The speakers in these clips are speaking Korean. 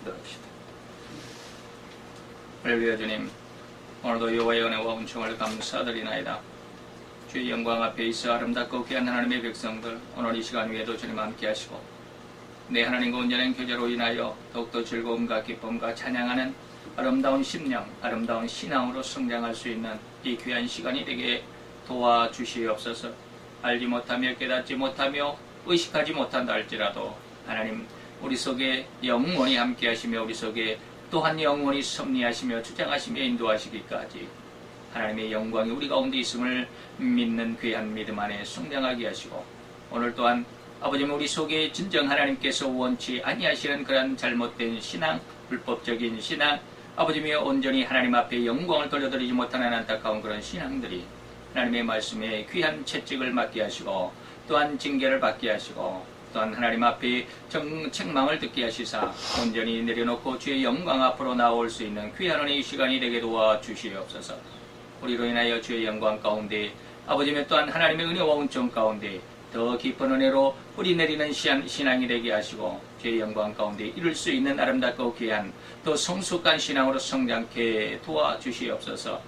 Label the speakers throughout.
Speaker 1: 기도합시다. 할렐루야. 주님, 오늘도 여호와의 은혜와 은총을 감사드리나이다. 주의 영광 앞에 있어 아름답고 귀한 하나님의 백성들, 오늘 이 시간 위에도 주님 함께 하시고 내 하나님과 온전한 교제로 인하여 더욱더 즐거움과 기쁨과 찬양하는 아름다운 심령, 아름다운 신앙으로 성장할 수 있는 이 귀한 시간이 되게 도와주시옵소서. 알지 못하며 깨닫지 못하며 의식하지 못한다 할지라도 하나님, 우리 속에 영원히 함께 하시며 우리 속에 또한 영원히 섭리하시며 주장하시며 인도하시기까지 하나님의 영광이 우리 가운데 있음을 믿는 귀한 믿음 안에 성장하게 하시고, 오늘 또한 아버지는 우리 속에 진정 하나님께서 원치 아니하시는 그런 잘못된 신앙, 불법적인 신앙, 아버지며 온전히 하나님 앞에 영광을 돌려드리지 못하는 안타까운 그런 신앙들이 하나님의 말씀에 귀한 채찍을 맞게 하시고, 또한 징계를 받게 하시고, 또한 하나님 앞에 책망을 듣게 하시사 온전히 내려놓고 주의 영광 앞으로 나올 수 있는 귀한 은혜의 시간이 되게 도와주시옵소서. 우리로 인하여 주의 영광 가운데 아버지며 또한 하나님의 은혜와 은총 가운데 더 깊은 은혜로 뿌리 내리는 신앙이 되게 하시고, 주의 영광 가운데 이룰 수 있는 아름답고 귀한 또 성숙한 신앙으로 성장케 도와주시옵소서.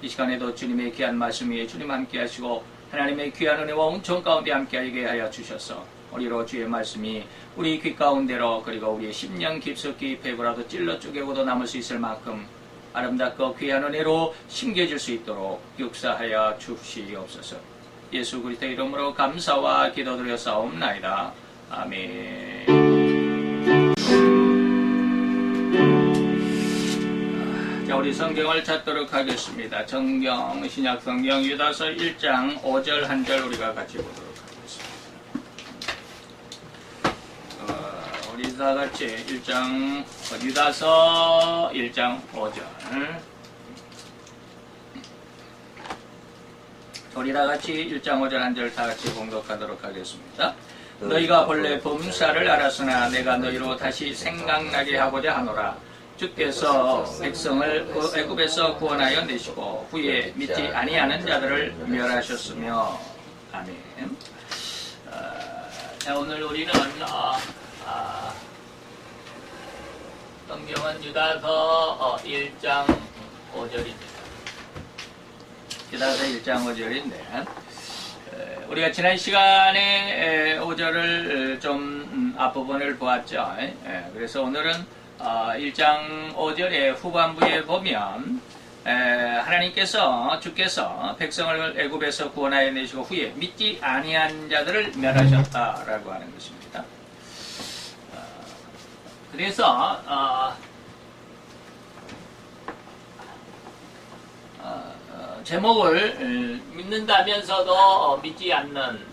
Speaker 1: 이 시간에도 주님의 귀한 말씀 위에 주님 함께 하시고 하나님의 귀한 은혜와 은총 가운데 함께하게 하여 주셔서 우리로 주의 말씀이 우리 귀 가운데로, 그리고 우리의 심령 깊숙이 배부라도 찔러 쪼개고도 남을 수 있을 만큼 아름답고 귀한 은혜로 심겨질 수 있도록 역사하여 주시옵소서. 예수 그리스도의 이름으로 감사와 기도드려 사옵나이다. 아멘. 자, 우리 성경을 찾도록 하겠습니다. 정경, 신약 성경 유다서 1장 5절 한 절 우리가 같이 보도록 하겠습니다. 우리 다 같이 유다서 1장 5절. 우리 다 같이 1장 5절 한 절 다 같이 봉독하도록 하겠습니다. 너희가 본래 범사를 알았으나 내가 너희로 다시 생각나게 하고자 하노라. 주께서 백성을 애굽에서 구원하여 내시고 후에 믿지 아니하는 자들을 멸하셨으며. 아멘. 자, 오늘 우리는 성경은 유다서 1장 5절입니다. 유다서 1장 5절인데 우리가 지난 시간에 5절을 좀 앞부분을 보았죠. 그래서 오늘은 1장 5절의 후반부에 보면 하나님께서, 주께서 백성을 애굽에서 구원하여 내시고 후에 믿지 아니한 자들을 멸하셨다라고 하는 것입니다. 그래서 제목을 믿는다면서도 믿지 않는,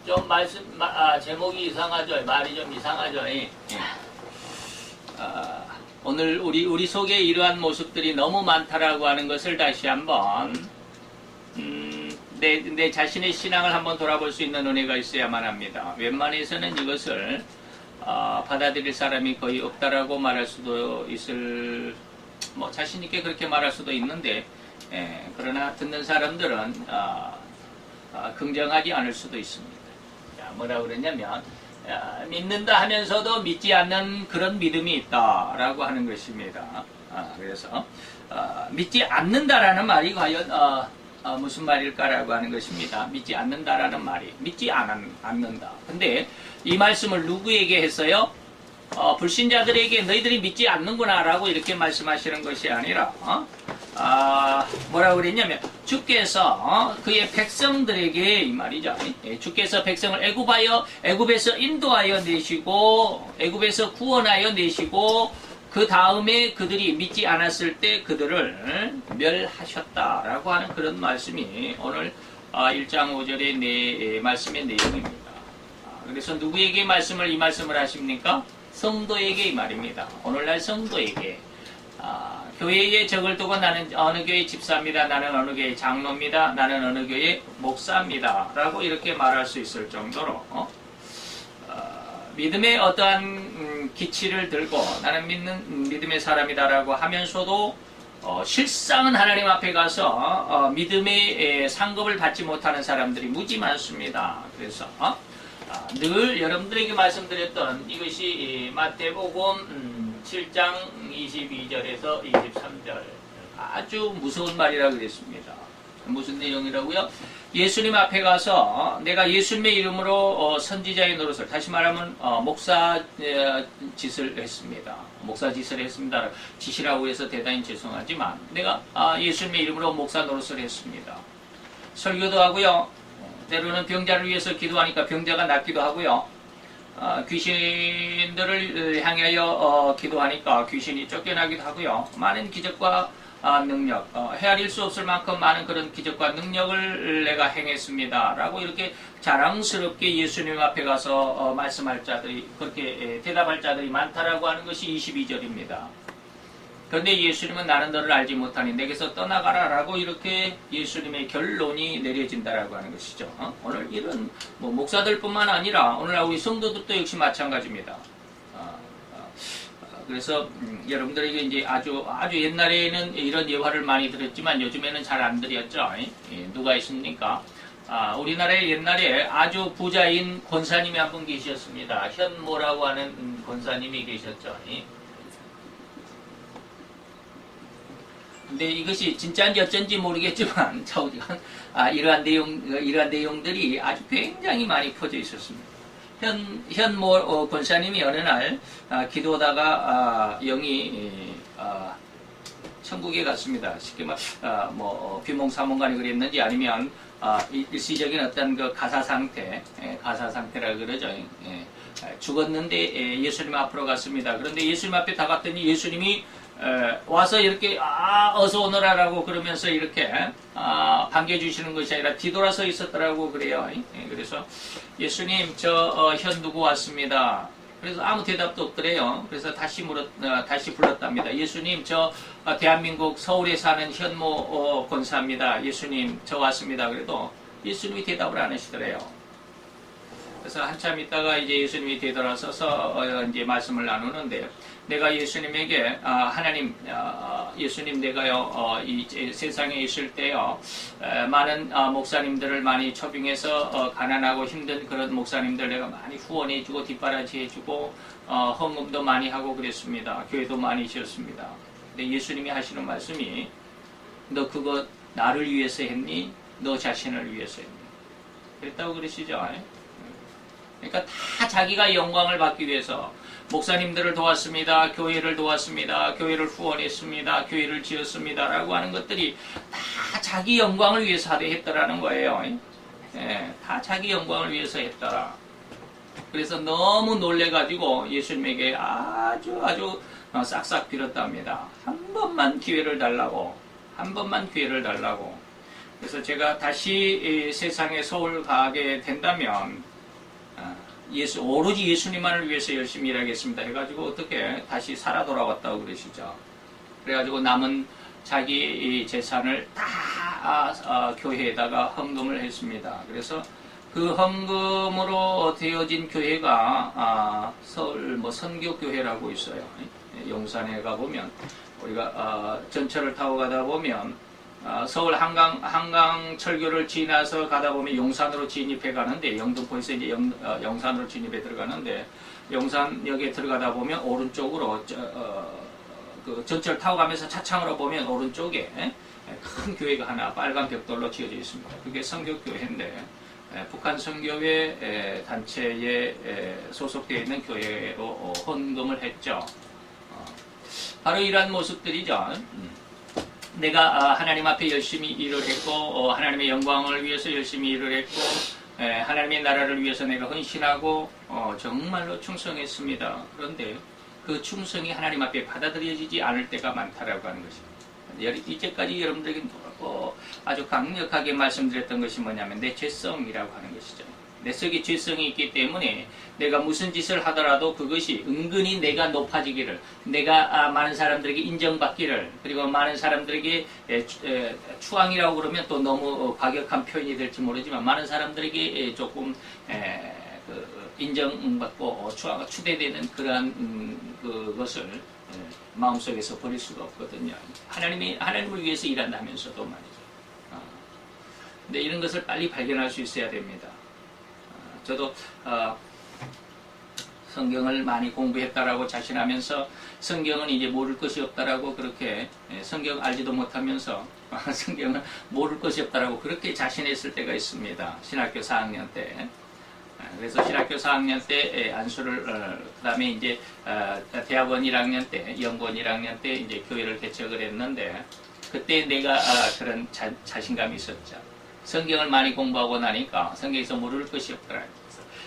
Speaker 1: 좀 제목이 이상하죠. 말이 좀 이상하죠. 오늘 우리 속에 이러한 모습들이 너무 많다라고 하는 것을 다시 한번 내 자신의 신앙을 한번 돌아볼 수 있는 은혜가 있어야만 합니다. 웬만해서는 이것을 받아들일 사람이 거의 없다라고 말할 수도 있을, 자신 있게 그렇게 말할 수도 있는데, 그러나 듣는 사람들은 긍정하지 않을 수도 있습니다. 자, 뭐라고 그랬냐면 믿는다 하면서도 믿지 않는 그런 믿음이 있다라고 하는 것입니다. 그래서 믿지 않는다라는 말이 과연 무슨 말일까라고 하는 것입니다. 믿지 않는다라는 말이, 믿지 않는다. 근데 이 말씀을 누구에게 했어요? 불신자들에게 너희들이 믿지 않는구나 라고 이렇게 말씀하시는 것이 아니라 뭐라고 그랬냐면 주께서 그의 백성들에게 이 말이죠. 주께서 백성을 애굽에서 인도하여 내시고 애굽에서 구원하여 내시고 그 다음에 그들이 믿지 않았을 때 그들을 멸하셨다라고 하는 그런 말씀이 오늘 1장 5절의 말씀의 내용입니다. 그래서 누구에게 이 말씀을 하십니까? 성도에게 이 말입니다. 오늘날 성도에게. 교회에 적을 두고 나는 어느 교회 집사입니다. 나는 어느 교회 장로입니다. 나는 어느 교회 목사입니다. 라고 이렇게 말할 수 있을 정도로 믿음의 어떠한 기치를 들고 나는 믿는 믿음의 사람이다라고 하면서도 실상은 하나님 앞에 가서 믿음의 상급을 받지 못하는 사람들이 무지 많습니다. 그래서 늘 여러분들에게 말씀드렸던 이것이 마태복음 7장 22절에서 23절 아주 무서운 말이라 그랬습니다. 무슨 내용이라고요? 예수님 앞에 가서 내가 예수님의 이름으로 선지자의 노릇을, 다시 말하면 목사 짓을 했습니다. 목사 짓을 했습니다. 짓이라고 해서 대단히 죄송하지만 내가 예수님의 이름으로 목사 노릇을 했습니다. 설교도 하고요. 때로는 병자를 위해서 기도하니까 병자가 낫기도 하고요. 귀신들을 향하여 기도하니까 귀신이 쫓겨나기도 하고요. 많은 기적과 능력, 헤아릴 수 없을 만큼 많은 그런 기적과 능력을 내가 행했습니다. 라고 이렇게 자랑스럽게 예수님 앞에 가서 말씀할 자들이, 그렇게 대답할 자들이 많다라고 하는 것이 22절입니다. 그런데 예수님은 나는 너를 알지 못하니 내게서 떠나가라 라고 이렇게 예수님의 결론이 내려진다라고 하는 것이죠. 오늘 이런 목사들뿐만 아니라 오늘날 우리 성도들도 역시 마찬가지입니다. 그래서 여러분들에게 이제 아주 옛날에는 이런 예화를 많이 들었지만 요즘에는 잘 안 들었죠. 누가 있습니까? 우리나라에 옛날에 아주 부자인 권사님이 한 분 계셨습니다. 현모라고 하는 권사님이 계셨죠. 근데 이것이 진짜인지 어쩐지 모르겠지만 이러한 내용들이 아주 굉장히 많이 퍼져 있었습니다. 현모 권사님이 어느 날 기도하다가 영이 천국에 갔습니다. 쉽게 비몽사몽간에 그랬는지 아니면 일시적인 어떤 그 가사 상태라 그러죠. 죽었는데 예수님 앞으로 갔습니다. 그런데 예수님 앞에 다갔더니 예수님이 와서 이렇게 어서 오너라라고 그러면서 이렇게 반겨주시는 것이 아니라 뒤돌아서 있었더라고 그래요. 그래서 예수님 현 누구 왔습니다. 그래서 아무 대답도 없더래요. 그래서 다시 불렀답니다. 예수님 대한민국 서울에 사는 현모 권사입니다. 예수님 왔습니다. 그래도 예수님이 대답을 안 하시더래요. 그래서 한참 있다가 이제 예수님이 되돌아서서 이제 말씀을 나누는데 내가 예수님에게 예수님 내가요 이 세상에 있을 때요 많은 목사님들을 많이 초빙해서 가난하고 힘든 그런 목사님들 내가 많이 후원해주고 뒷바라지해주고 헌금도 많이 하고 그랬습니다. 교회도 많이 지었습니다. 근데 예수님이 하시는 말씀이 너 그거 나를 위해서 했니? 너 자신을 위해서 했니? 그랬다고 그러시죠. 그러니까 다 자기가 영광을 받기 위해서 목사님들을 도왔습니다. 교회를 도왔습니다. 교회를 후원했습니다. 교회를 지었습니다. 라고 하는 것들이 다 자기 영광을 위해서 했더라는 거예요. 다 자기 영광을 위해서 했더라. 그래서 너무 놀래가지고 예수님에게 아주 싹싹 빌었답니다. 한 번만 기회를 달라고. 그래서 제가 다시 세상에 서울 가게 된다면 오로지 예수님만을 위해서 열심히 일하겠습니다 해가지고 어떻게 다시 살아 돌아왔다고 그러시죠. 그래가지고 남은 자기 재산을 다 교회에다가 헌금을 했습니다. 그래서 그 헌금으로 되어진 교회가 서울 선교교회라고 있어요. 용산에 가보면 우리가 전철을 타고 가다 보면 서울 한강철교를 지나서 가다 보면 용산으로 진입해 가는데 영등포에서 이제 영산으로 진입해 들어가는데 용산역에 들어가다 보면 오른쪽으로 그 전철 타고 가면서 차창으로 보면 오른쪽에 큰 교회가 하나 빨간 벽돌로 지어져 있습니다. 그게 선교교회인데 북한 선교회 단체에 소속되어 있는 교회로 헌금을 했죠. 바로 이러한 모습들이죠. 내가 하나님 앞에 열심히 일을 했고 하나님의 영광을 위해서 열심히 일을 했고 하나님의 나라를 위해서 내가 헌신하고 정말로 충성했습니다. 그런데 그 충성이 하나님 앞에 받아들여지지 않을 때가 많다라고 하는 것입니다. 이제까지 여러분들에게 아주 강력하게 말씀드렸던 것이 뭐냐면 내 죄성이라고 하는 것이죠. 내 속에 죄성이 있기 때문에 내가 무슨 짓을 하더라도 그것이 은근히 내가 높아지기를, 내가 많은 사람들에게 인정받기를, 그리고 많은 사람들에게 추앙이라고 그러면 또 너무 과격한 표현이 될지 모르지만 많은 사람들에게 조금 인정받고 추대되는 그러한 그것을 마음속에서 버릴 수가 없거든요. 하나님을 위해서 일한다면서도 말이죠. 근데 이런 것을 빨리 발견할 수 있어야 됩니다. 저도 성경을 많이 공부했다라고 자신하면서 성경은 이제 모를 것이 없다라고 그렇게 성경 알지도 못하면서 성경은 모를 것이 없다라고 그렇게 자신했을 때가 있습니다. 신학교 4학년 때. 그래서 신학교 4학년 때 안수를 그 다음에 이제 대학원 1학년 때, 연구원 1학년 때 이제 교회를 개척을 했는데 그때 내가 그런 자신감이 있었죠. 성경을 많이 공부하고 나니까 성경에서 모를 것이 없더라.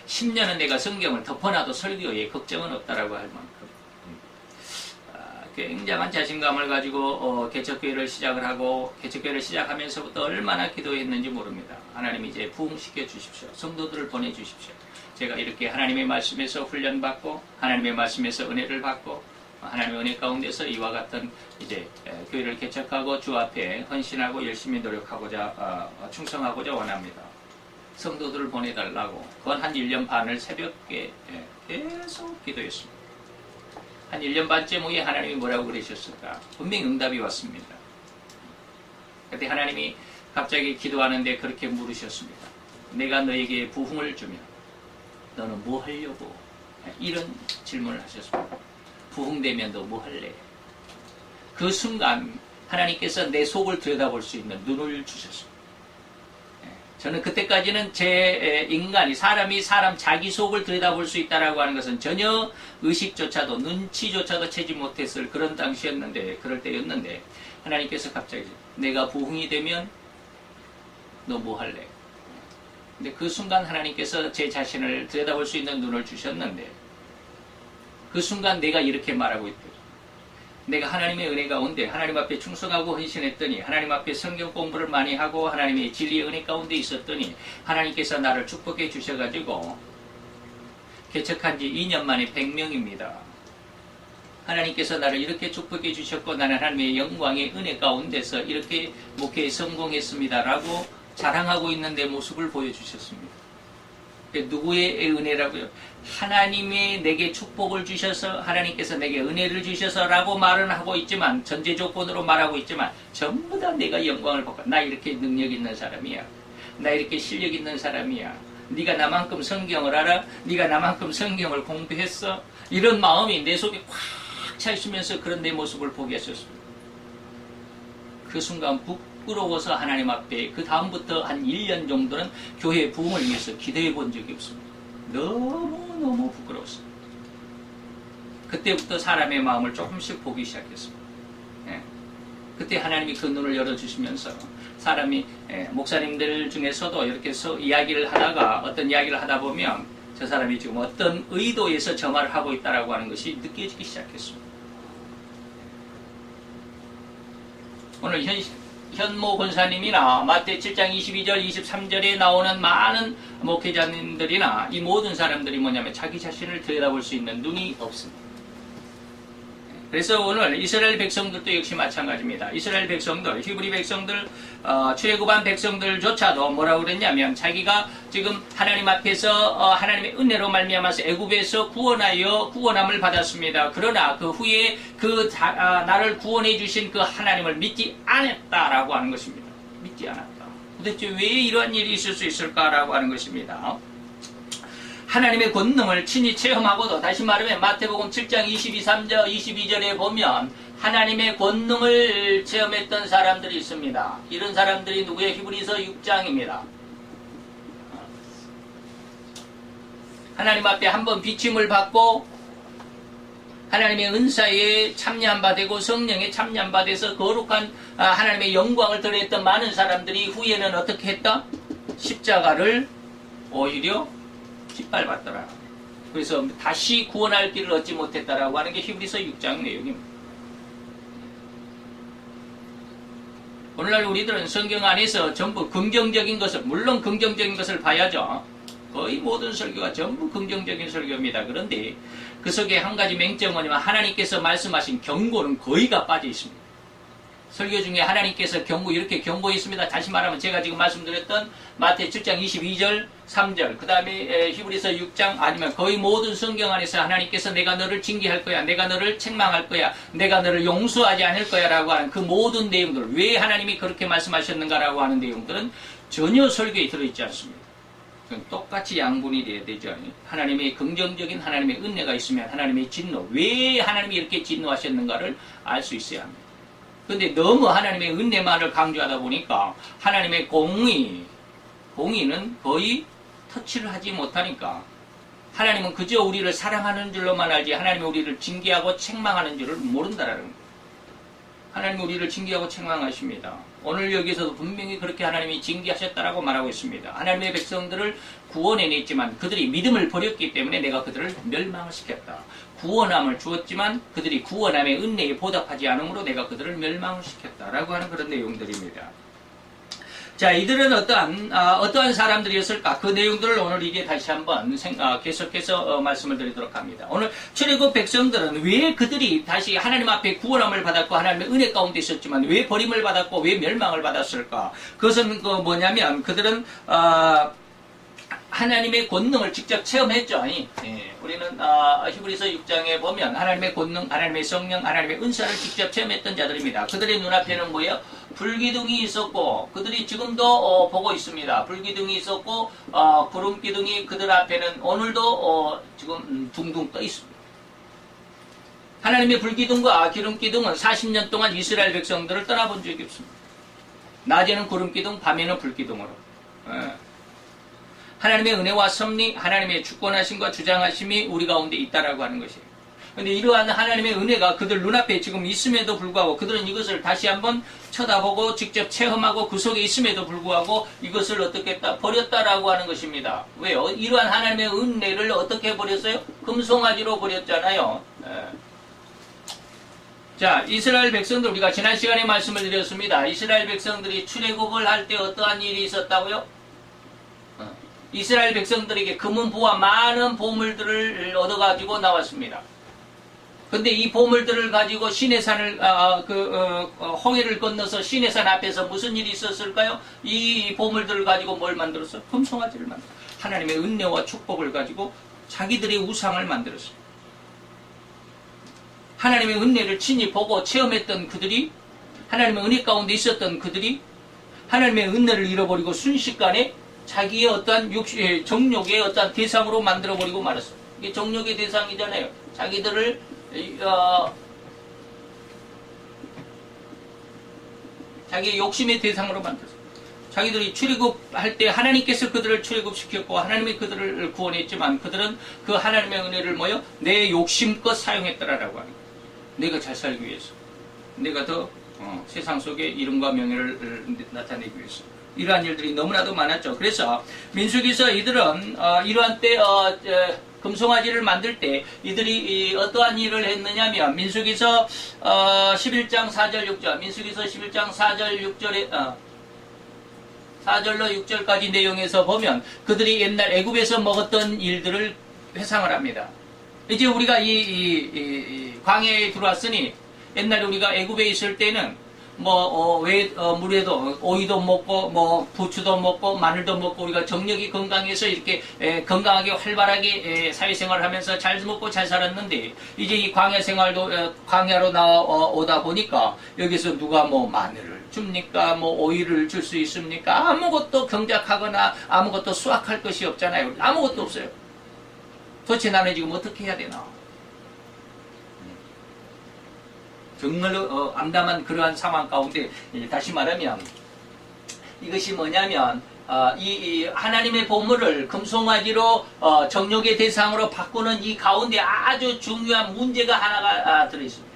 Speaker 1: 10년은 내가 성경을 덮어놔도 설교에 걱정은 없다라고 할 만큼 굉장한 자신감을 가지고 개척교회를 시작을 하고 개척교회를 시작하면서부터 얼마나 기도했는지 모릅니다. 하나님 이제 부흥시켜 주십시오. 성도들을 보내주십시오. 제가 이렇게 하나님의 말씀에서 훈련받고 하나님의 말씀에서 은혜를 받고 하나님의 은혜 가운데서 이와 같은 이제 교회를 개척하고 주 앞에 헌신하고 열심히 노력하고자 충성하고자 원합니다. 성도들을 보내달라고 그건 한 1년 반을 새벽에 계속 기도했습니다. 한 1년 반쯤 후에 하나님이 뭐라고 그러셨을까? 분명히 응답이 왔습니다. 그때 하나님이 갑자기 기도하는데 그렇게 물으셨습니다. 내가 너에게 부흥을 주면 너는 뭐 하려고? 이런 질문을 하셨습니다. 부흥되면 너 뭐 할래? 그 순간 하나님께서 내 속을 들여다볼 수 있는 눈을 주셨습니다. 저는 그때까지는 제 인간이 사람이 자기 속을 들여다볼 수 있다라고 하는 것은 전혀 의식조차도 눈치조차도 채지 못했을 그런 당시였는데 그럴 때였는데 하나님께서 갑자기 내가 부흥이 되면 너 뭐 할래? 근데 그 순간 하나님께서 제 자신을 들여다볼 수 있는 눈을 주셨는데 그 순간 내가 이렇게 말하고 있다. 내가 하나님의 은혜 가운데 하나님 앞에 충성하고 헌신했더니 하나님 앞에 성경 공부를 많이 하고 하나님의 진리의 은혜 가운데 있었더니 하나님께서 나를 축복해 주셔가지고 개척한 지 2년 만에 100명입니다. 하나님께서 나를 이렇게 축복해 주셨고 나는 하나님의 영광의 은혜 가운데서 이렇게 목회에 성공했습니다라고 자랑하고 있는 내 모습을 보여주셨습니다. 누구의 은혜라고요? 하나님이 내게 축복을 주셔서 하나님께서 내게 은혜를 주셔서 라고 말은 하고 있지만 전제 조건으로 말하고 있지만 전부 다 내가 영광을 받고 나 이렇게 능력 있는 사람이야. 나 이렇게 실력 있는 사람이야. 네가 나만큼 성경을 알아? 네가 나만큼 성경을 공부했어? 이런 마음이 내 속에 꽉 차 있으면서 그런 내 모습을 보게 하셨습니다. 그 순간 부끄러워서 하나님 앞에 그 다음부터 한 1년 정도는 교회 부흥을 위해서 기도해 본 적이 없습니다. 너무 부끄러웠습니다. 그때부터 사람의 마음을 조금씩 보기 시작했습니다. 그때 하나님이 그 눈을 열어주시면서 사람이 목사님들 중에서도 이렇게 이야기를 하다가 어떤 이야기를 하다 보면 저 사람이 지금 어떤 의도에서 저 말을 하고 있다라고 하는 것이 느껴지기 시작했습니다. 오늘 현모 권사님이나 마태 7장 22절 23절에 나오는 많은 목회자님들이나 이 모든 사람들이 뭐냐면 자기 자신을 들여다볼 수 있는 눈이 없습니다. 그래서 오늘 이스라엘 백성들도 역시 마찬가지입니다. 이스라엘 백성들, 히브리 백성들, 출애굽한 백성들조차도 뭐라고 그랬냐면 자기가 지금 하나님 앞에서 하나님의 은혜로 말미암아서 애굽에서 구원함을 받았습니다. 그러나 그 후에 나를 구원해 주신 그 하나님을 믿지 않았다라고 하는 것입니다. 믿지 않았다. 도대체 왜 이러한 일이 있을 수 있을까라고 하는 것입니다. 하나님의 권능을 친히 체험하고도 다시 말하면 마태복음 7장 22절에 보면 하나님의 권능을 체험했던 사람들이 있습니다. 이런 사람들이 누구예요? 히브리서 6장입니다. 하나님 앞에 한번 비침을 받고 하나님의 은사에 참여한 바 되고 성령에 참여한 바 돼서 거룩한 하나님의 영광을 드러냈던 많은 사람들이 후에는 어떻게 했다? 십자가를 오히려 짓밟았더라. 그래서 다시 구원할 길을 얻지 못했다라고 하는 게 히브리서 6장 내용입니다. 오늘날 우리들은 성경 안에서 전부 긍정적인 것을, 물론 긍정적인 것을 봐야죠. 거의 모든 설교가 전부 긍정적인 설교입니다. 그런데 그 속에 한 가지 맹점은 하나님께서 말씀하신 경고는 거의가 빠져 있습니다. 설교 중에 하나님께서 이렇게 경고했습니다. 다시 말하면 제가 지금 말씀드렸던 마태 7장 22절, 3절, 그 다음에 히브리서 6장, 아니면 거의 모든 성경 안에서 하나님께서 내가 너를 징계할 거야, 내가 너를 책망할 거야, 내가 너를 용서하지 않을 거야 라고 하는 그 모든 내용들, 왜 하나님이 그렇게 말씀하셨는가라고 하는 내용들은 전혀 설교에 들어있지 않습니다. 똑같이 양분이 돼야 되죠. 하나님의 긍정적인 하나님의 은혜가 있으면 하나님의 진노, 왜 하나님이 이렇게 진노하셨는가를 알 수 있어야 합니다. 근데 너무 하나님의 은혜만을 강조하다 보니까 하나님의 공의는 거의 터치를 하지 못하니까 하나님은 그저 우리를 사랑하는 줄로만 알지 하나님이 우리를 징계하고 책망하는 줄을 모른다라는 겁니다. 하나님이 우리를 징계하고 책망하십니다. 오늘 여기서도 분명히 그렇게 하나님이 징계하셨다라고 말하고 있습니다. 하나님의 백성들을 구원해냈지만 그들이 믿음을 버렸기 때문에 내가 그들을 멸망을 시켰다. 구원함을 주었지만 그들이 구원함의 은혜에 보답하지 않으므로 내가 그들을 멸망을 시켰다라고 하는 그런 내용들입니다. 자, 이들은 어떠한 사람들이었을까? 그 내용들을 오늘 이제 다시 한번 계속해서 말씀을 드리도록 합니다. 오늘 출애굽 백성들은 왜 그들이 다시 하나님 앞에 구원함을 받았고 하나님의 은혜 가운데 있었지만 왜 버림을 받았고 왜 멸망을 받았을까? 그것은 뭐냐면 그들은 하나님의 권능을 직접 체험했죠. 우리는 히브리서 6장에 보면 하나님의 권능, 하나님의 성령, 하나님의 은사를 직접 체험했던 자들입니다. 그들의 눈앞에는 뭐예요? 불기둥이 있었고 그들이 지금도 보고 있습니다. 불기둥이 있었고 구름기둥이 그들 앞에는 오늘도 지금 둥둥 떠 있습니다. 하나님의 불기둥과 기름기둥은 40년 동안 이스라엘 백성들을 떠나본 적이 없습니다. 낮에는 구름기둥, 밤에는 불기둥으로. 하나님의 은혜와 섭리, 하나님의 주권하심과 주장하심이 우리 가운데 있다라고 하는 것이에요. 그런데 이러한 하나님의 은혜가 그들 눈앞에 지금 있음에도 불구하고 그들은 이것을 다시 한번 쳐다보고 직접 체험하고 그 속에 있음에도 불구하고 이것을 어떻게 했다? 버렸다라고 하는 것입니다. 왜요? 이러한 하나님의 은혜를 어떻게 버렸어요? 금송아지로 버렸잖아요. 자, 이스라엘 백성들, 우리가 지난 시간에 말씀을 드렸습니다. 이스라엘 백성들이 출애굽을 할 때 어떠한 일이 있었다고요? 이스라엘 백성들에게 금은보와 많은 보물들을 얻어가지고 나왔습니다. 근데 이 보물들을 가지고 시내산을 홍해를 건너서 시내산 앞에서 무슨 일이 있었을까요? 이 보물들을 가지고 뭘 만들었어? 금송아지를 만들었어. 하나님의 은혜와 축복을 가지고 자기들의 우상을 만들었어요. 하나님의 은혜를 친히 보고 체험했던 그들이, 하나님의 은혜 가운데 있었던 그들이 하나님의 은혜를 잃어버리고 순식간에 자기의 어떠한 정욕의 어떠한 대상으로 만들어버리고 말았어요. 이게 정욕의 대상이잖아요. 자기들을 자기의 욕심의 대상으로 만들었어요. 자기들이 출애굽할 때 하나님께서 그들을 출애굽시켰고 하나님이 그들을 구원했지만 그들은 그 하나님의 은혜를 내 욕심껏 사용했더라라고 하는 거예요. 내가 잘 살기 위해서, 내가 더 세상 속에 이름과 명예를 나타내기 위해서. 이러한 일들이 너무나도 많았죠. 그래서 민수기서 이들은 이러한 때 금송아지를 만들 때 이들이 어떠한 일을 했느냐면 민수기서 11장 4절 6절 민수기서 11장 4절 6절에 4절로 6절까지 내용에서 보면 그들이 옛날 애굽에서 먹었던 일들을 회상을 합니다. 이제 우리가 이 광야에 들어왔으니 옛날에 우리가 애굽에 있을 때는 물에도 오이도 먹고 부추도 먹고 마늘도 먹고 우리가 정력이 건강해서 이렇게 건강하게 활발하게 사회생활을 하면서 잘 먹고 잘 살았는데 이제 이 광야 생활도 광야로 나오다 보니까 여기서 누가 마늘을 줍니까? 오이를 줄 수 있습니까? 아무것도 경작하거나 아무것도 수확할 것이 없잖아요. 아무것도 없어요. 도대체 나는 지금 어떻게 해야 되나? 정말로 암담한 그러한 상황 가운데 다시 말하면 이것이 뭐냐면 이 하나님의 보물을 금송아지로 정욕의 대상으로 바꾸는 이 가운데 아주 중요한 문제가 하나가 들어있습니다.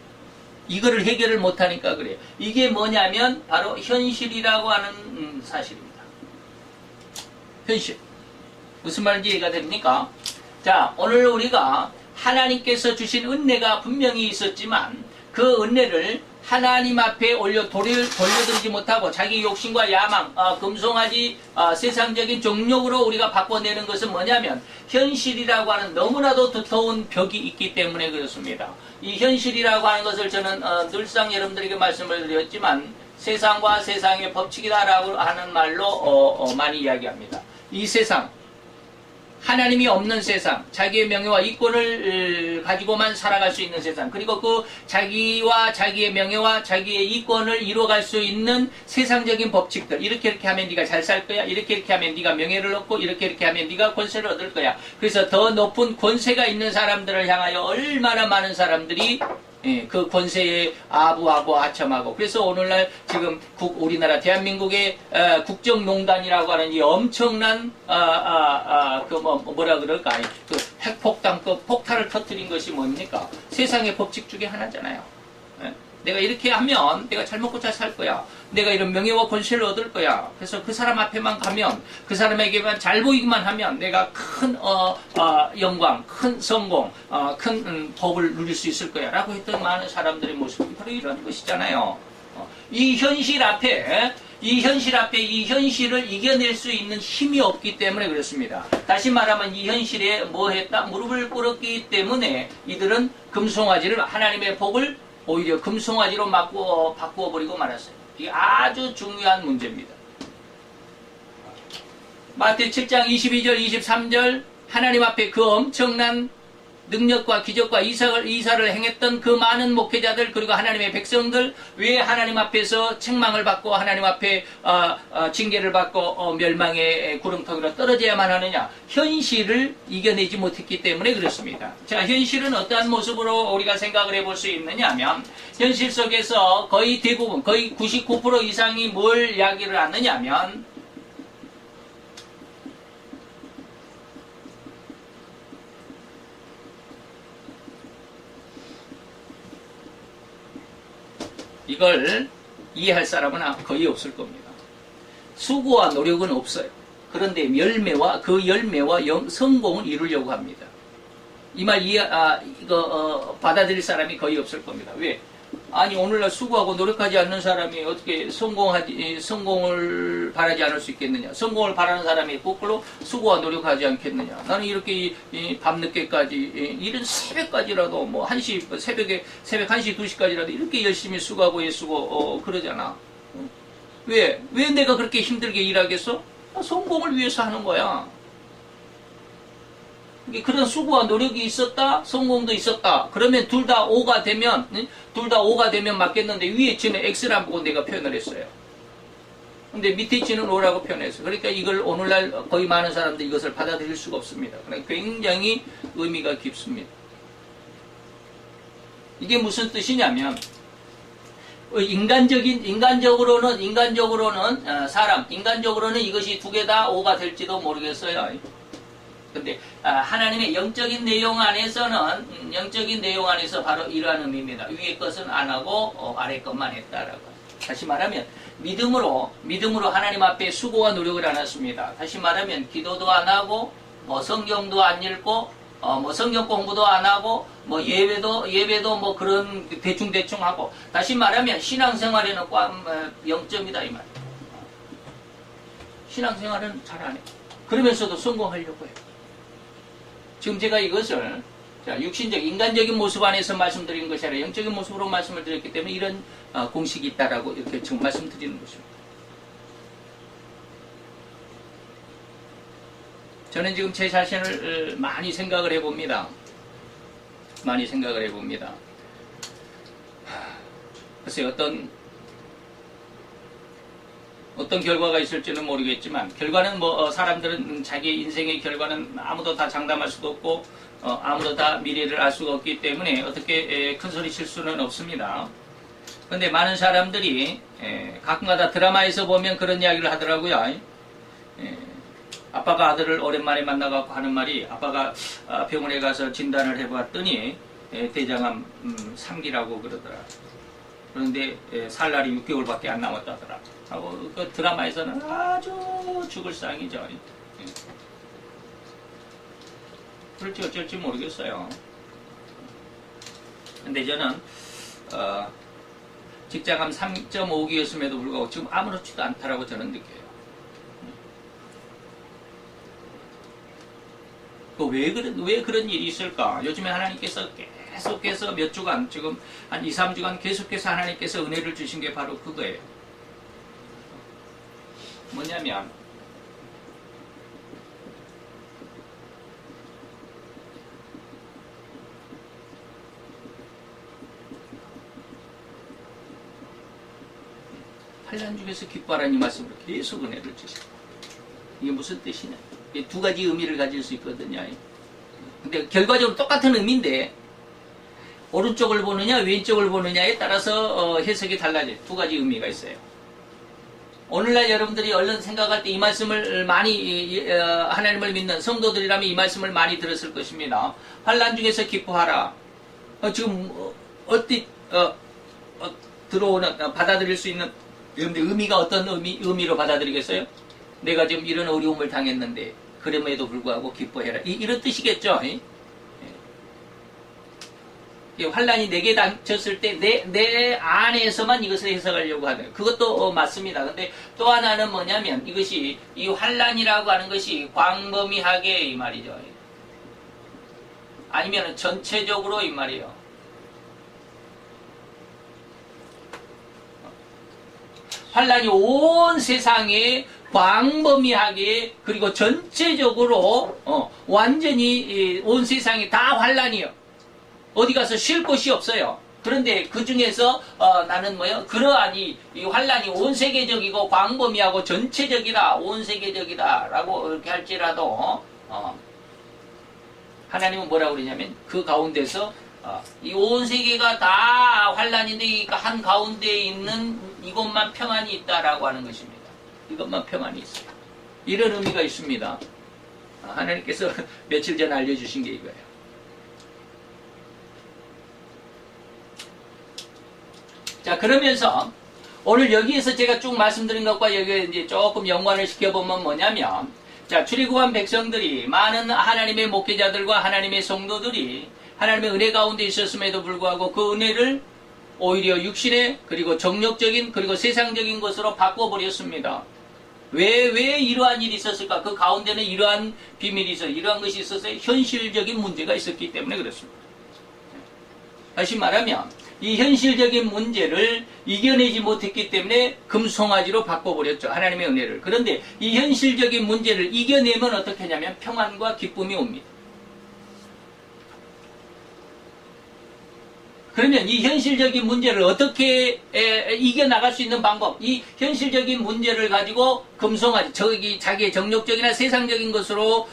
Speaker 1: 이거를 해결을 못하니까 그래요. 이게 뭐냐면 바로 현실이라고 하는 사실입니다. 현실. 무슨 말인지 이해가 됩니까? 자, 오늘 우리가 하나님께서 주신 은혜가 분명히 있었지만 그 은혜를 하나님 앞에 돌려드리지 못하고 자기 욕심과 야망, 금송아지, 세상적인 정욕으로 우리가 바꿔내는 것은 뭐냐면 현실이라고 하는 너무나도 두터운 벽이 있기 때문에 그렇습니다. 이 현실이라고 하는 것을 저는 늘상 여러분들에게 말씀을 드렸지만 세상과 세상의 법칙이다라고 하는 말로 많이 이야기합니다. 이 세상, 하나님이 없는 세상, 자기의 명예와 이권을 가지고만 살아갈 수 있는 세상, 그리고 그 자기와 자기의 명예와 자기의 이권을 이루어갈 수 있는 세상적인 법칙들, 이렇게 하면 네가 잘 살 거야, 이렇게 하면 네가 명예를 얻고, 이렇게 하면 네가 권세를 얻을 거야. 그래서 더 높은 권세가 있는 사람들을 향하여 얼마나 많은 사람들이 그 권세에 아부하고 하첨하고, 그래서 오늘날 지금 우리나라 대한민국의 국정농단이라고 하는 이 엄청난 뭐라 그럴까, 그 핵폭탄급 폭탄을 터뜨린 것이 뭡니까? 세상의 법칙 중에 하나잖아요. 내가 이렇게 하면 내가 잘 먹고 잘 살 거야. 내가 이런 명예와 권세를 얻을 거야. 그래서 그 사람 앞에만 가면, 그 사람에게만 잘 보이기만 하면 내가 큰 영광, 큰 성공, 큰 복을 누릴 수 있을 거야 라고 했던 많은 사람들의 모습이 바로 이런 것이잖아요. 이 현실 앞에 이 현실을 이겨낼 수 있는 힘이 없기 때문에 그렇습니다. 다시 말하면 이 현실에 뭐 했다? 무릎을 꿇었기 때문에 이들은 금송아지를, 하나님의 복을 오히려 금송아지로 바꾸어 버리고 말았어요. 이게 아주 중요한 문제입니다. 마태 7장 22절 23절 하나님 앞에 그 엄청난 능력과 기적과 이사를 행했던 그 많은 목회자들, 그리고 하나님의 백성들, 왜 하나님 앞에서 책망을 받고 하나님 앞에 징계를 받고 멸망의 구렁텅이로 떨어져야만 하느냐? 현실을 이겨내지 못했기 때문에 그렇습니다. 자, 현실은 어떠한 모습으로 우리가 생각을 해볼 수 있느냐 하면, 현실 속에서 거의 대부분, 거의 99% 이상이 뭘 이야기를 하느냐 하면, 이걸 이해할 사람은 거의 없을 겁니다. 수고와 노력은 없어요. 그런데 그 열매와 성공을 이루려고 합니다. 이 말 받아들일 사람이 거의 없을 겁니다. 왜? 아니, 오늘날 수고하고 노력하지 않는 사람이 어떻게 성공을 바라지 않을 수 있겠느냐? 성공을 바라는 사람이 거꾸로 수고와 노력하지 않겠느냐? 나는 이렇게 밤늦게까지, 이른 새벽까지라도, 뭐, 새벽 1시, 2시까지라도 이렇게 열심히 수고하고 애쓰고, 그러잖아. 왜 내가 그렇게 힘들게 일하겠어? 성공을 위해서 하는 거야. 그런 수고와 노력이 있었다, 성공도 있었다. 그러면 둘 다 5가 되면 맞겠는데, 위에 지는 X를 보고 내가 표현을 했어요. 근데 밑에 지는 O라고 표현했어요. 그러니까 이걸 오늘날 거의 많은 사람들이 이것을 받아들일 수가 없습니다. 그러니까 굉장히 의미가 깊습니다. 이게 무슨 뜻이냐면, 인간적으로는 이것이 두 개 다 5가 될지도 모르겠어요. 근데 하나님의 영적인 내용 안에서 바로 이러한 의미입니다. 위의 것은 안 하고 아래 것만 했다라고. 다시 말하면 믿음으로 하나님 앞에 수고와 노력을 안 했습니다. 다시 말하면 기도도 안 하고, 뭐 성경도 안 읽고, 뭐 성경 공부도 안 하고, 뭐 예배도 뭐 그런 대충 하고. 다시 말하면 신앙생활에는 0점이다 이 말. 신앙생활은 잘 안 해. 그러면서도 성공하려고 해요. 지금 제가 이것을 인간적인 모습 안에서 말씀드리는 것이 아니라 영적인 모습으로 말씀을 드렸기 때문에 이런 공식이 있다라고 이렇게 지금 말씀드리는 것입니다. 저는 지금 제 자신을 많이 생각을 해봅니다. 글쎄 어떤 결과가 있을지는 모르겠지만, 결과는 사람들은 자기 인생의 결과는 아무도 다 장담할 수도 없고, 아무도 다 미래를 알 수가 없기 때문에 어떻게 큰 소리 칠 수는 없습니다. 그런데 많은 사람들이 가끔가다 드라마에서 보면 그런 이야기를 하더라고요. 아빠가 아들을 오랜만에 만나갖고 하는 말이, 아빠가 병원에 가서 진단을 해봤더니 대장암 3기라고 그러더라. 그런데 살 날이 6개월밖에 안 남았다더라. 하고 그 드라마에서는 아주 죽을 상이죠. 그럴지 어쩔지 모르겠어요. 근데 저는 직장암 3.5기였음에도 불구하고 지금 아무렇지도 않다라고 저는 느껴요. 왜 그런 일이 있을까? 요즘에 하나님께서 계속해서 몇 주간, 지금 한 2, 3주간 계속해서 하나님께서 은혜를 주신 게 바로 그거예요. 뭐냐면, 환난 중에서 기뻐하라는 이 말씀으로 계속 은혜를 주세요. 이게 무슨 뜻이냐? 이게 두 가지 의미를 가질 수 있거든요. 근데 결과적으로 똑같은 의미인데 오른쪽을 보느냐 왼쪽을 보느냐에 따라서 해석이 달라져요. 두 가지 의미가 있어요. 오늘날 여러분들이 얼른 생각할 때 이 말씀을 많이 하나님을 믿는 성도들이라면 이 말씀을 많이 들었을 것입니다. 환난 중에서 기뻐하라. 지금 들어오는 받아들일 수 있는 여러분들 의미가 어떤 의미로 받아들이겠어요? 내가 지금 이런 어려움을 당했는데 그럼에도 불구하고 기뻐해라. 이런 뜻이겠죠? 환란이 내게 닥쳤을 때 내 안에서만 이것을 해석하려고 하는 그것도 맞습니다. 근데 또 하나는 뭐냐면 이것이 이 환란이라고 하는 것이 광범위하게 이 말이죠. 아니면 전체적으로 이 말이에요. 환란이 온 세상에 광범위하게 그리고 전체적으로 완전히 온 세상이 다 환란이요. 어디 가서 쉴 곳이 없어요. 그런데 그 중에서 나는 뭐요? 그러하니 이 환란이 온 세계적이고 광범위하고 전체적이다, 온 세계적이다라고 이렇게 할지라도 하나님은 뭐라고 그러냐면 그 가운데서 이 온 세계가 다 환란인데 한 가운데 있는 이것만 평안이 있다라고 하는 것입니다. 이것만 평안이 있어요. 이런 의미가 있습니다. 하나님께서 며칠 전에 알려주신 게 이거예요. 자, 그러면서 오늘 여기에서 제가 쭉 말씀드린 것과 여기에 이제 조금 연관을 시켜보면 뭐냐면, 자, 출애굽한 백성들이 많은 하나님의 목회자들과 하나님의 성도들이 하나님의 은혜 가운데 있었음에도 불구하고 그 은혜를 오히려 육신의 그리고 정력적인 그리고 세상적인 것으로 바꿔버렸습니다. 왜 이러한 일이 있었을까? 그 가운데는 이러한 비밀이 있어, 이러한 것이 있어서 현실적인 문제가 있었기 때문에 그렇습니다. 다시 말하면 이 현실적인 문제를 이겨내지 못했기 때문에 금송아지로 바꿔버렸죠. 하나님의 은혜를. 그런데 이 현실적인 문제를 이겨내면 어떻게 하냐면 평안과 기쁨이 옵니다. 그러면 이 현실적인 문제를 어떻게 이겨나갈 수 있는 방법, 이 현실적인 문제를 가지고 금송아지, 자기의 정력적이나 세상적인 것으로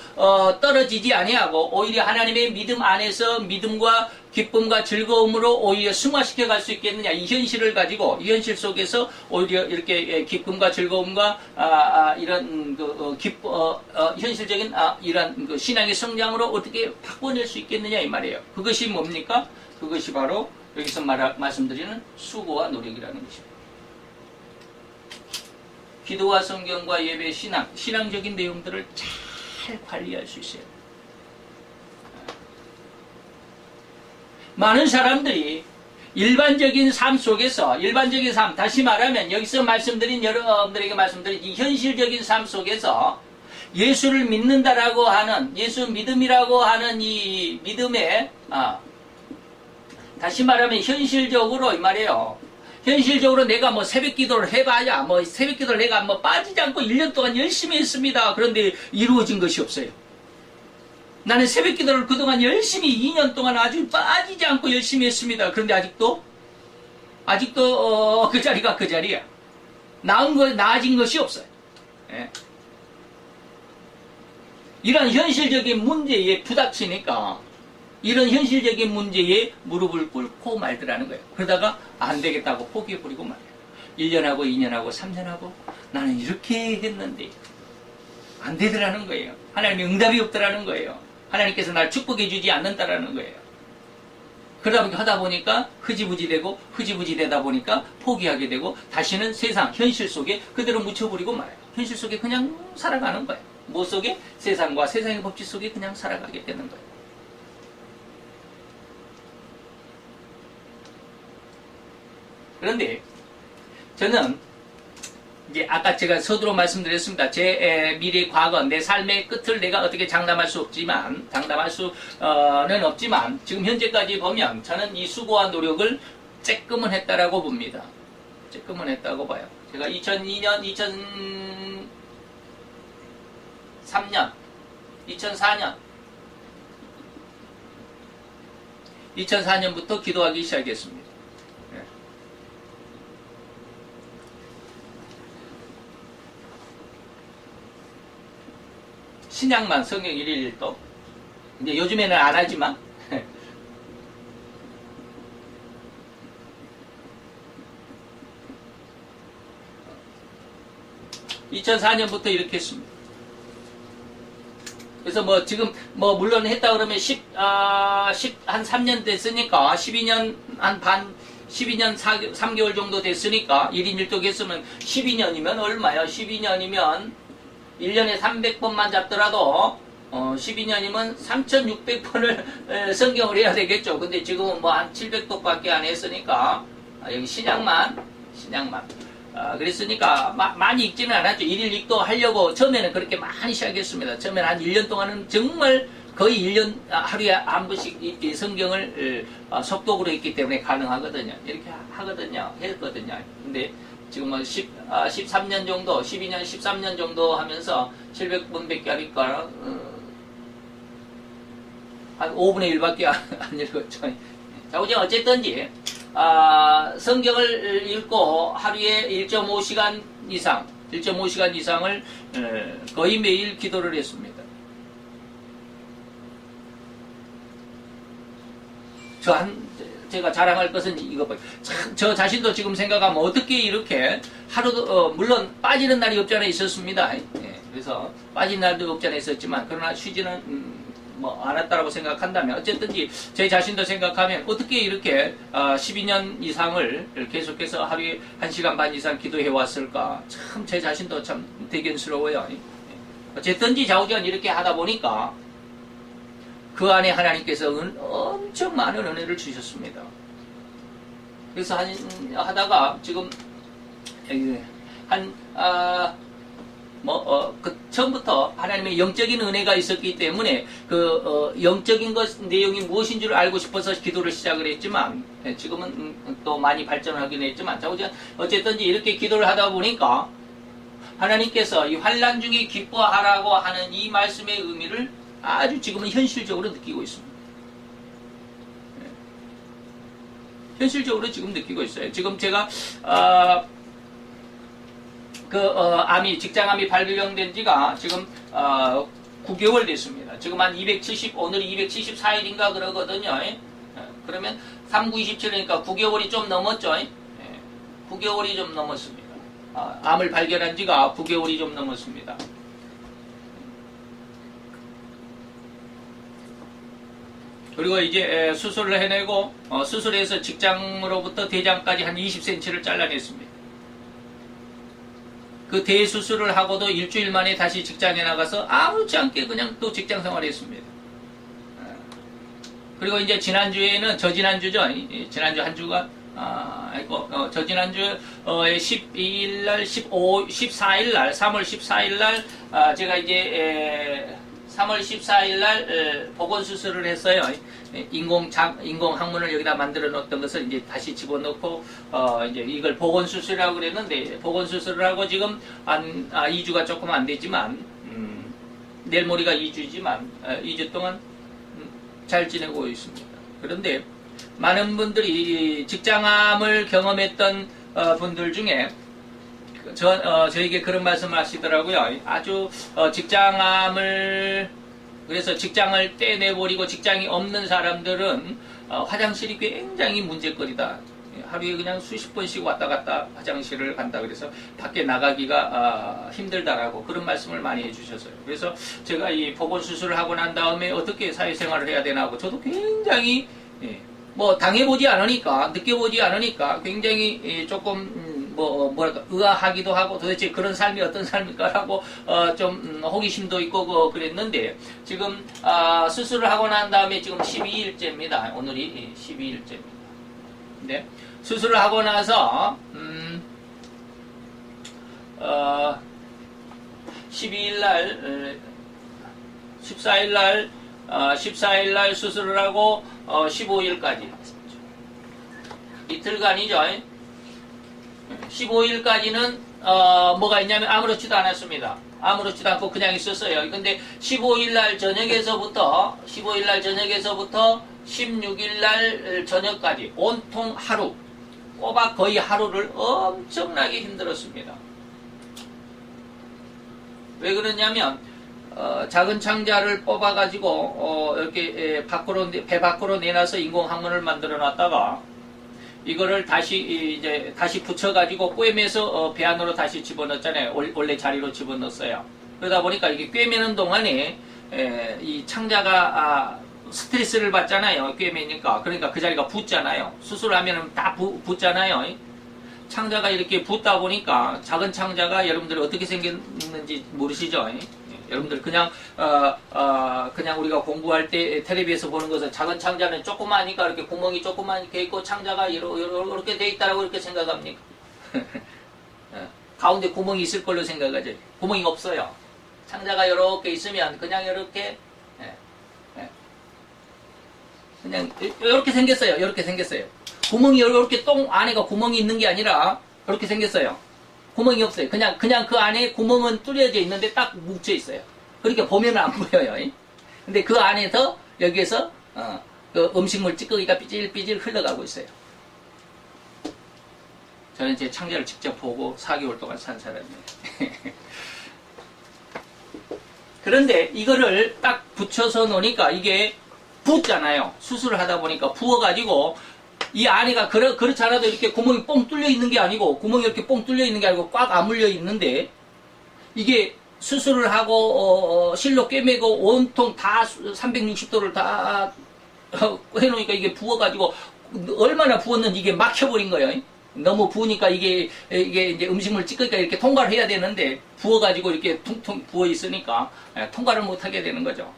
Speaker 1: 떨어지지 아니하고 오히려 하나님의 믿음 안에서 믿음과 기쁨과 즐거움으로 오히려 승화시켜 갈 수 있겠느냐, 이 현실을 가지고 이 현실 속에서 오히려 이렇게 기쁨과 즐거움과 이런 현실적인 이런 신앙의 성장으로 어떻게 바꿔낼 수 있겠느냐 이 말이에요. 그것이 뭡니까? 그것이 바로 여기서 말씀드리는 수고와 노력이라는 것입니다. 기도와 성경과 예배, 신앙적인 내용들을 잘 관리할 수 있어요. 많은 사람들이 일반적인 삶 속에서, 일반적인 삶, 다시 말하면 여기서 말씀드린, 여러분들에게 말씀드린 이 현실적인 삶 속에서 예수를 믿는다라고 하는, 예수 믿음이라고 하는 이 믿음에, 다시 말하면 현실적으로 이 말이에요. 현실적으로 내가 뭐 새벽 기도를 해봐야 뭐 새벽 기도를 내가 뭐 빠지지 않고 1년 동안 열심히 했습니다. 그런데 이루어진 것이 없어요. 나는 새벽 기도를 그동안 열심히 2년 동안 아주 빠지지 않고 열심히 했습니다. 그런데 아직도 그 자리가 그 자리야. 나아진 것이 없어요. 예. 이런 현실적인 문제에 부닥치니까 이런 현실적인 문제에 무릎을 꿇고 말더라는 거예요. 그러다가 안 되겠다고 포기해버리고 말이에요. 1년하고 2년하고 3년하고 나는 이렇게 했는데 안 되더라는 거예요. 하나님의 응답이 없더라는 거예요. 하나님께서 날 축복해 주지 않는다라는 거예요. 그러다 하다 보니까 흐지부지 되다 보니까 포기하게 되고 다시는 세상, 현실 속에 그대로 묻혀버리고 말아요. 현실 속에 그냥 살아가는 거예요. 뭐 속에? 세상과 세상의 법칙 속에 그냥 살아가게 되는 거예요. 그런데 저는 이제 아까 제가 서두로 말씀드렸습니다. 제 미래 과거, 내 삶의 끝을 내가 어떻게 장담할 수는 없지만 지금 현재까지 보면 저는 이 수고와 노력을 쬐끔은 했다라고 봅니다. 쬐끔은 했다고 봐요. 제가 2002년, 2003년, 2004년, 2004년부터 기도하기 시작했습니다. 신약만 성경 1일1도 이제 요즘에는 안 하지만 2004년부터 이렇게 했습니다. 그래서 뭐 지금 뭐 물론 했다 그러면 한 3년 됐으니까 12년 한 반 12년 3개월 정도 됐으니까 1인 1독 했으면 12년이면 얼마요? 12년이면 1년에 300번만 잡더라도 12년이면 3,600번을 성경을 해야 되겠죠. 근데 지금은 뭐 한 700독밖에 안 했으니까 여기 신약만 그랬으니까 많이 읽지는 않았죠. 1일 읽도 하려고 처음에는 그렇게 많이 시작했습니다. 처음에는 한 1년 동안은 정말 거의 1년 하루에 한 번씩 이 성경을 속독으로 했기 때문에 가능하거든요. 이렇게 했거든요. 근데 지금 뭐 13년 정도, 12년, 13년 정도 하면서 700번밖에 하니까 한 5분의 1밖에 안 읽었죠. 자, 어쨌든지 성경을 읽고 하루에 1.5시간 이상을 거의 매일 기도를 했습니다. 제가 자랑할 것은 이거 저 자신도 지금 생각하면 어떻게 이렇게 하루도 물론 빠지는 날이 없지 않아 있었습니다. 그래서 빠진 날도 없지 않아 있었지만 그러나 쉬지는 않았다라고 생각한다면 어쨌든지 제 자신도 생각하면 어떻게 이렇게 12년 이상을 계속해서 하루에 1시간 반 이상 기도해 왔을까 참 제 자신도 참 대견스러워요. 어쨌든지 좌우전 이렇게 하다 보니까 그 안에 하나님께서 엄청 많은 은혜를 주셨습니다. 그래서 하다가 지금 처음부터 하나님의 영적인 은혜가 있었기 때문에 영적인 내용이 무엇인 줄 알고 싶어서 기도를 시작을 했지만 지금은 또 많이 발전하긴 했지만 어쨌든지 이렇게 기도를 하다 보니까 하나님께서 이 환난 중에 기뻐하라고 하는 이 말씀의 의미를 아주 지금은 현실적으로 느끼고 있습니다. 현실적으로 지금 느끼고 있어요. 지금 제가 직장암이 발병된 지가 지금 9개월 됐습니다. 지금 한 오늘이 274일인가 그러거든요. 그러면 3927이니까 9개월이 좀 넘었죠. 9개월이 좀 넘었습니다. 암을 발견한 지가 9개월이 좀 넘었습니다. 그리고 이제 수술을 해내고 수술해서 직장으로부터 대장까지 한 20cm를 잘라냈습니다. 그 대수술을 하고도 일주일 만에 다시 직장에 나가서 아무렇지 않게 그냥 또 직장 생활을 했습니다. 그리고 이제 지난주에는 지난주 한 주가 저지난주에 12일날 14일날 3월 14일날 제가 이제 3월 14일날 보건수술을 했어요. 인공 항문을 여기다 만들어 놓았던 것을 이제 다시 집어넣고 이제 이걸 보건수술이라고 그랬는데 보건수술을 하고 지금 한 2주가 조금 안 됐지만 내일 모레가 2주지만 2주 동안 잘 지내고 있습니다. 그런데 많은 분들이 직장암을 경험했던 분들 중에 저에게 그런 말씀을 하시더라고요. 아주 그래서 직장을 떼내버리고 직장이 없는 사람들은 화장실이 굉장히 문제거리다. 하루에 그냥 수십 번씩 왔다 갔다 화장실을 간다. 그래서 밖에 나가기가 힘들다라고 그런 말씀을 많이 해주셨어요. 그래서 제가 이 보건수술을 하고 난 다음에 어떻게 사회생활을 해야 되나 하고 저도 굉장히 당해보지 않으니까 느껴보지 않으니까 굉장히 조금 의아하기도 하고 도대체 그런 삶이 어떤 삶일까라고 좀 호기심도 있고 그랬는데 지금 수술을 하고 난 다음에 지금 12일째입니다. 오늘이 12일째입니다. 네. 수술을 하고 나서 12일날 14일날 수술을 하고 15일까지 이틀간이죠. 15일까지는 뭐가 있냐면 아무렇지도 않았습니다. 아무렇지도 않고 그냥 있었어요. 근데 15일날 저녁에서부터 16일날 저녁까지 온통 하루, 꼬박 거의 하루를 엄청나게 힘들었습니다. 왜 그러냐면 작은 창자를 뽑아가지고 이렇게 배 밖으로 내놔서 인공항문을 만들어 놨다가 이거를 다시 붙여가지고 꿰매서 배 안으로 다시 집어넣었잖아요. 원래 자리로 집어넣었어요. 그러다 보니까 이게 꿰매는 동안에 이 창자가 스트레스를 받잖아요. 꿰매니까. 그러니까 그 자리가 붓잖아요. 수술하면 다 붓잖아요. 창자가 이렇게 붓다 보니까 작은 창자가 여러분들 어떻게 생겼는지 모르시죠? 여러분들 그냥 우리가 공부할 때 텔레비에서 보는 것은 작은 창자는 조그마하니까 이렇게 구멍이 조그맣게 있고 창자가 이렇게 돼 있다라고 이렇게 생각합니까? 가운데 구멍이 있을 걸로 생각하죠. 구멍이 없어요. 창자가 이렇게 있으면 그냥 이렇게 그냥 이렇게 생겼어요. 이렇게 생겼어요. 구멍이 이렇게 똥 안에가 구멍이 있는 게 아니라 이렇게 생겼어요. 구멍이 없어요. 그냥 그 안에 구멍은 뚫려져 있는데 딱 뭉쳐 있어요. 그러니까 보면은 안 보여요. 근데 그 안에서 여기에서 그 음식물 찌꺼기가 삐질삐질 흘러가고 있어요. 저는 제 창자를 직접 보고 4개월 동안 산 사람이에요. 그런데 이거를 딱 붙여서 놓으니까 이게 붓잖아요. 수술을 하다 보니까 부어가지고 이 안에가 그렇지 않아도 이렇게 구멍이 뻥 뚫려 있는 게 아니고 구멍이 이렇게 뻥 뚫려 있는 게 아니고 꽉 아물려 있는데 이게 수술을 하고 실로 꿰매고 온통 다 360도를 다 해놓으니까 이게 부어가지고 얼마나 부었는지 이게 막혀버린 거예요. 너무 부으니까 이게 이제 음식물 찌꺼기가 이렇게 통과를 해야 되는데 부어가지고 이렇게 퉁퉁 부어 있으니까 통과를 못 하게 되는 거죠.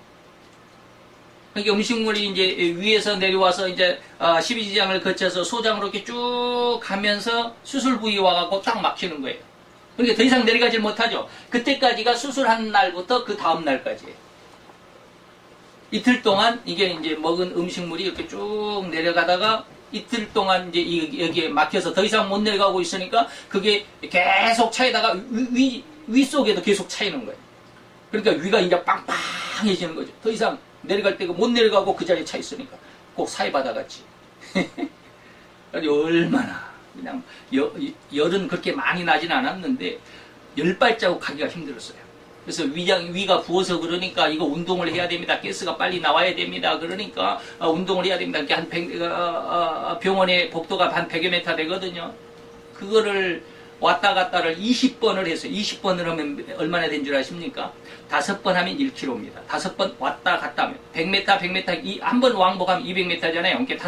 Speaker 1: 그러니까 음식물이 이제 위에서 내려와서 이제 12지장을 거쳐서 소장으로 이렇게 쭉 가면서 수술 부위 와갖고 딱 막히는 거예요. 그러니까 더 이상 내려가질 못하죠. 그때까지가 수술한 날부터 그 다음 날까지예요. 이틀 동안 이게 이제 먹은 음식물이 이렇게 쭉 내려가다가 이틀 동안 이제 여기에 막혀서 더 이상 못 내려가고 있으니까 그게 계속 차이다가 위 속에도 계속 차이는 거예요. 그러니까 위가 이제 빵빵해지는 거죠. 더 이상 내려갈 때가 못 내려가고 그 자리에 차 있으니까 꼭 사이바다 같이. 얼마나 그냥 열은 그렇게 많이 나진 않았는데 10발자국 가기가 힘들었어요. 그래서 위가 부어서 그러니까 이거 운동을 해야 됩니다. 가스가 빨리 나와야 됩니다. 그러니까 운동을 해야 됩니다. 병원의 복도가 한 100여 미터 되거든요. 그거를 왔다 갔다를 20번을 했어요. 20번을 하면 얼마나 된 줄 아십니까? 5번 하면 1km입니다. 5번 왔다 갔다 하면 100m, 100m, 한 번 왕복하면 200m잖아요. 그러니까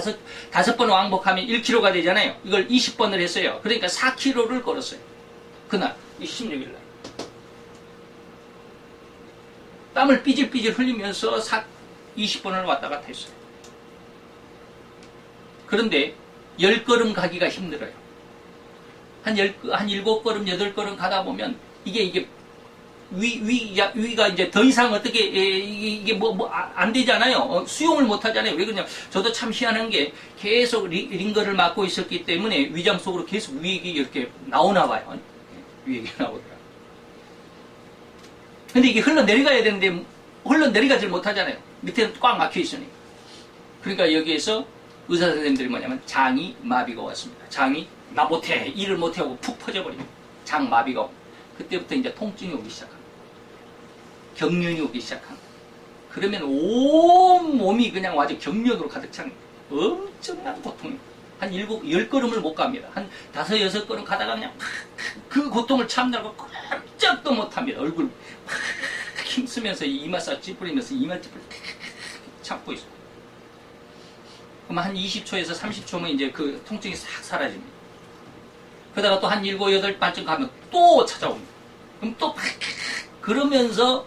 Speaker 1: 5번 왕복하면 1km가 되잖아요. 이걸 20번을 했어요. 그러니까 4km를 걸었어요. 그날 16일 날. 땀을 삐질삐질 흘리면서 20번을 왔다 갔다 했어요. 그런데 10걸음 가기가 힘들어요. 한 7걸음, 8걸음 가다 보면 이게 위가 이제 더 이상 어떻게 이게 안 되잖아요. 수용을 못 하잖아요. 왜 그러냐? 저도 참 희한한 게 계속 링거를 맞고 있었기 때문에 위장 속으로 계속 위액이 이렇게 나오나 봐요. 위액이 나오더라고요. 근데 이게 흘러내려가야 되는데 흘러내려가질 못하잖아요. 밑에는 꽉 막혀 있으니까. 그러니까 여기에서 의사 선생님들이 뭐냐면 장이 마비가 왔습니다. 장이 나 못해, 일을 못해 하고 푹 퍼져버립니다. 장 마비가 오고. 그때부터 이제 통증이 오기 시작합니다. 경련이 오기 시작합니다. 그러면 온 몸이 그냥 완전 경련으로 가득 찬 엄청난 고통입니다. 한 10걸음을 못 갑니다. 한 5, 6걸음 가다가 그냥 그 고통을 참느라고 꼼짝도 못 합니다. 얼굴 막 힘쓰면서 이마살 찌푸리면서 이마 찌푸리 참고 있어요. 그럼 한 20초에서 30초면 이제 그 통증이 싹 사라집니다. 그러다가 또 한 7, 8발쯤 가면 또 찾아옵니다. 그럼 또 그러면서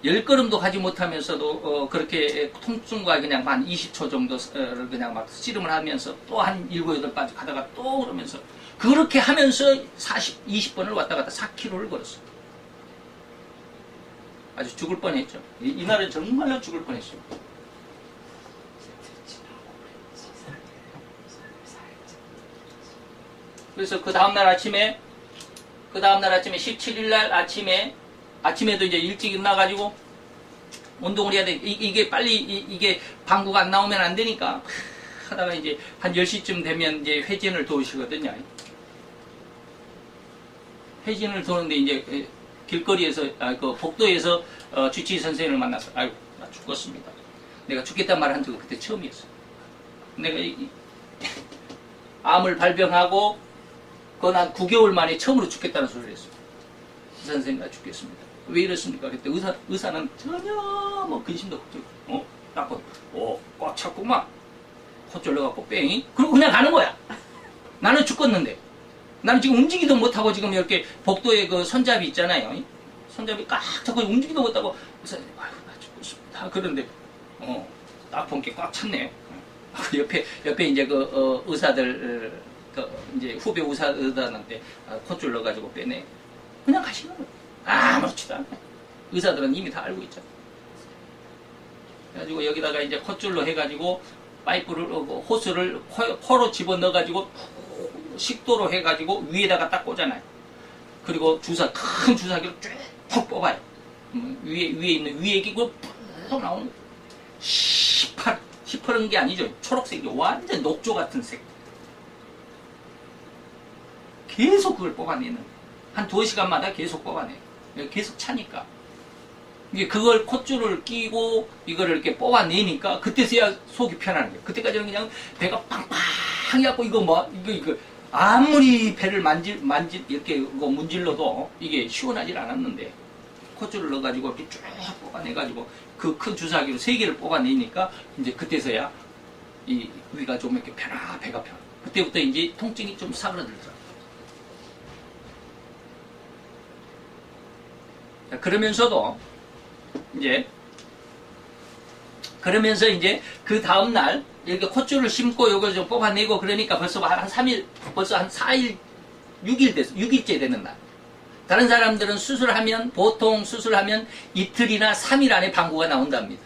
Speaker 1: 10걸음도 가지 못하면서도 그렇게 통증과 그냥 한 20초 정도를 그냥 막 씨름을 하면서 또 한 7, 8번 가다가 또 그러면서 그렇게 하면서 20번을 왔다 갔다 4km를 걸었어요. 아주 죽을 뻔했죠. 이날은 정말로 죽을 뻔했어요. 그래서 그 다음날 아침에 17일날 아침에도 이제 일찍 일어나가지고 운동을 해야 돼. 이게 빨리 이게 방구가 안 나오면 안 되니까 하다가 이제 한 10시쯤 되면 이제 회진을 도우시거든요. 회진을 도는데 이제 길거리에서 그 복도에서 주치의 선생님을 만나서 아이고 나 죽겠습니다. 내가 죽겠다는 말을 한 적은 그때 처음이었어요. 내가 암을 발병하고 그건 한 9개월 만에 처음으로 죽겠다는 소리를 했어요. 선생님 나 죽겠습니다. 왜 이렇습니까? 그때 의사는 전혀 뭐 근심도 걱정 나쁜 꽉 찼구만 코 졸려갖고 뺑이 그리고 그냥 가는 거야. 나는 죽겠는데 나는 지금 움직이도 못하고 지금 이렇게 복도에 그 손잡이 있잖아요. 손잡이 꽉 잡고 움직이도 못하고 의사님 아유 나 죽겠습니다. 그런데 딱 본 게 꽉 찼네. 옆에 이제 그 의사들 이제 후배 의사들한테 코 졸려가지고 빼내. 그냥 가시는 거예요. 아무렇지도 않아요. 의사들은 이미 다 알고 있잖아요. 그래가지고 여기다가 이제 콧줄로 해가지고 파이프를 호스를 코로 집어넣어가지고 식도로 해가지고 위에다가 딱 꽂아놔요. 그리고 큰 주사기로 쭉 뽑아요. 위에 있는 위액이고 푹 나오는 거예요. 시퍼런 게 아니죠. 초록색이 완전 녹조 같은 색. 계속 그걸 뽑아내는 한 2시간마다 계속 뽑아내요. 계속 차니까. 이게 그걸 콧줄을 끼고 이거를 이렇게 뽑아내니까 그때서야 속이 편안한 거예요. 그때까지는 그냥 배가 팡팡 해갖고 이거 아무리 배를 이렇게 문질러도 이게 시원하질 않았는데 콧줄을 넣어가지고 이렇게 쭉 뽑아내가지고 그 큰 주사기로 3개를 뽑아내니까 이제 그때서야 이 위가 좀 이렇게 배가 편. 그때부터 이제 통증이 좀 사그라들더라고요. 그러면서 이제 그 다음날 이렇게 콧줄을 심고 요걸 좀 뽑아내고 그러니까 벌써 한 3일, 벌써 한 4일, 6일 됐어. 6일째 되는 날. 다른 사람들은 보통 수술하면 이틀이나 3일 안에 방구가 나온답니다.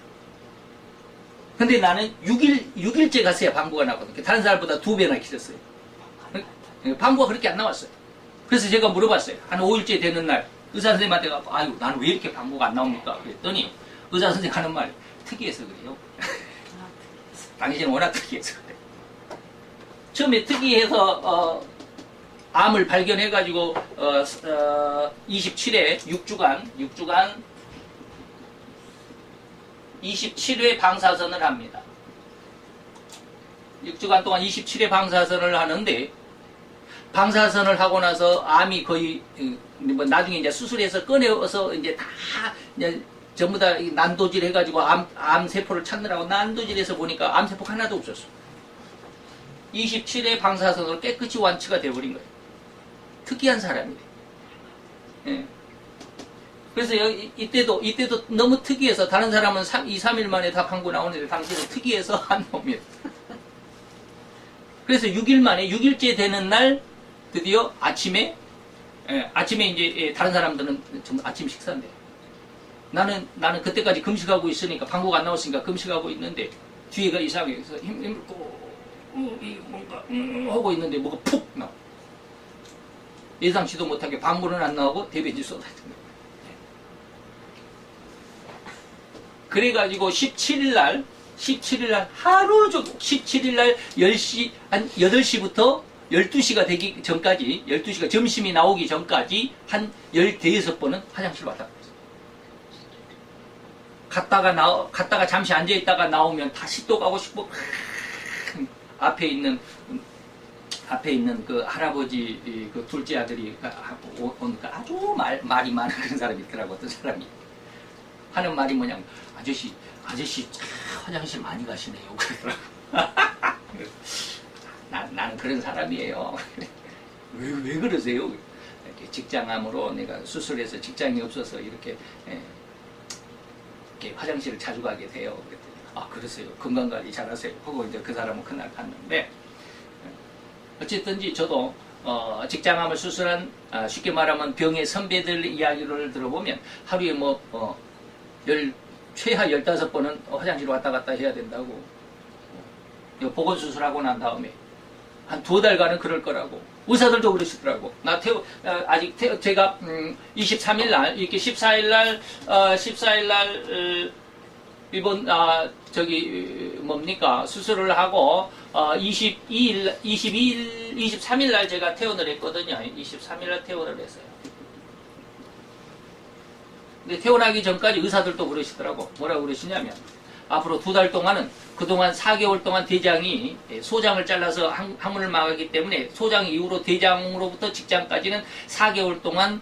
Speaker 1: 근데 나는 6일째 갔어야 방구가 나거든요. 다른 사람보다 2배나 길었어요. 방구가 그렇게 안 나왔어요. 그래서 제가 물어봤어요. 한 5일째 되는 날. 의사 선생님한테 가서 아유 나는 왜 이렇게 방구가 안 나옵니까? 그랬더니 의사 선생님 하는 말 특이해서 그래요. 당신은 워낙 특이해서 그래. 처음에 특이해서 암을 발견해가지고 27회 6주간 27회 방사선을 합니다. 6주간 동안 27회 방사선을 하는데 방사선을 하고 나서 암이 거의 나중에 이제 수술해서 꺼내어서 이제 다 이제 전부 다 난도질 해가지고 암 세포를 찾느라고 난도질해서 보니까 암 세포가 하나도 없었어. 27회 방사선으로 깨끗이 완치가 되어버린 거예요. 특이한 사람이래. 예. 그래서 이때도 너무 특이해서 다른 사람은 2, 3일 만에 다 방구 나오는데 당신은 특이해서 안 나옵니다. 그래서 6일 만에 6일째 되는 날 드디어 아침에 이제 다른 사람들은 전부 아침 식사인데 나는 그때까지 금식하고 있으니까 방구가 안 나왔으니까 금식하고 있는데 뒤에가 이상해. 그래서 힘을 뭔가 하고 있는데 뭐가 푹 나와. 예상치도 못하게 방구는 안 나오고 대변이 쏟아지는 거예요. 그래가지고 17일날 하루 종일 17일날 10시 한 8시부터 12시가 되기 전까지 12시가 점심이 나오기 전까지 한 15번은 화장실 왔다 갔다가 갔다가 잠시 앉아있다가 나오면 다시 또 가고 싶고 앞에 있는 그 할아버지 그 둘째 아들이 오니까 아주 말이 많은 그런 사람이 있더라고. 어떤 사람이 하는 말이 뭐냐면 아저씨 화장실 많이 가시네요. 그러더라고. 나는 그런 사람이에요. 왜 그러세요? 이렇게 직장암으로 내가 수술해서 직장이 없어서 이렇게 이렇게 화장실을 자주 가게 돼요. 그랬더니 아 그러세요. 건강관리 잘하세요. 하고 이제 그 사람은 그날 갔는데 어쨌든지 저도 직장암을 수술한 쉽게 말하면 병의 선배들 이야기를 들어보면 하루에 최하 15번은 화장실 왔다 갔다 해야 된다고. 보건수술하고 난 다음에 한 2달간은 그럴 거라고. 의사들도 그러시더라고. 제가 23일 날 이렇게 14일 날 이번 수술을 하고 23일 날 제가 퇴원을 했거든요. 23일 날 퇴원을 했어요. 근데 퇴원하기 전까지 의사들도 그러시더라고. 뭐라고 그러시냐면 앞으로 2달 동안은 그동안 4개월 동안 대장이 소장을 잘라서 항문을 막았기 때문에 소장 이후로 대장으로부터 직장까지는 4개월 동안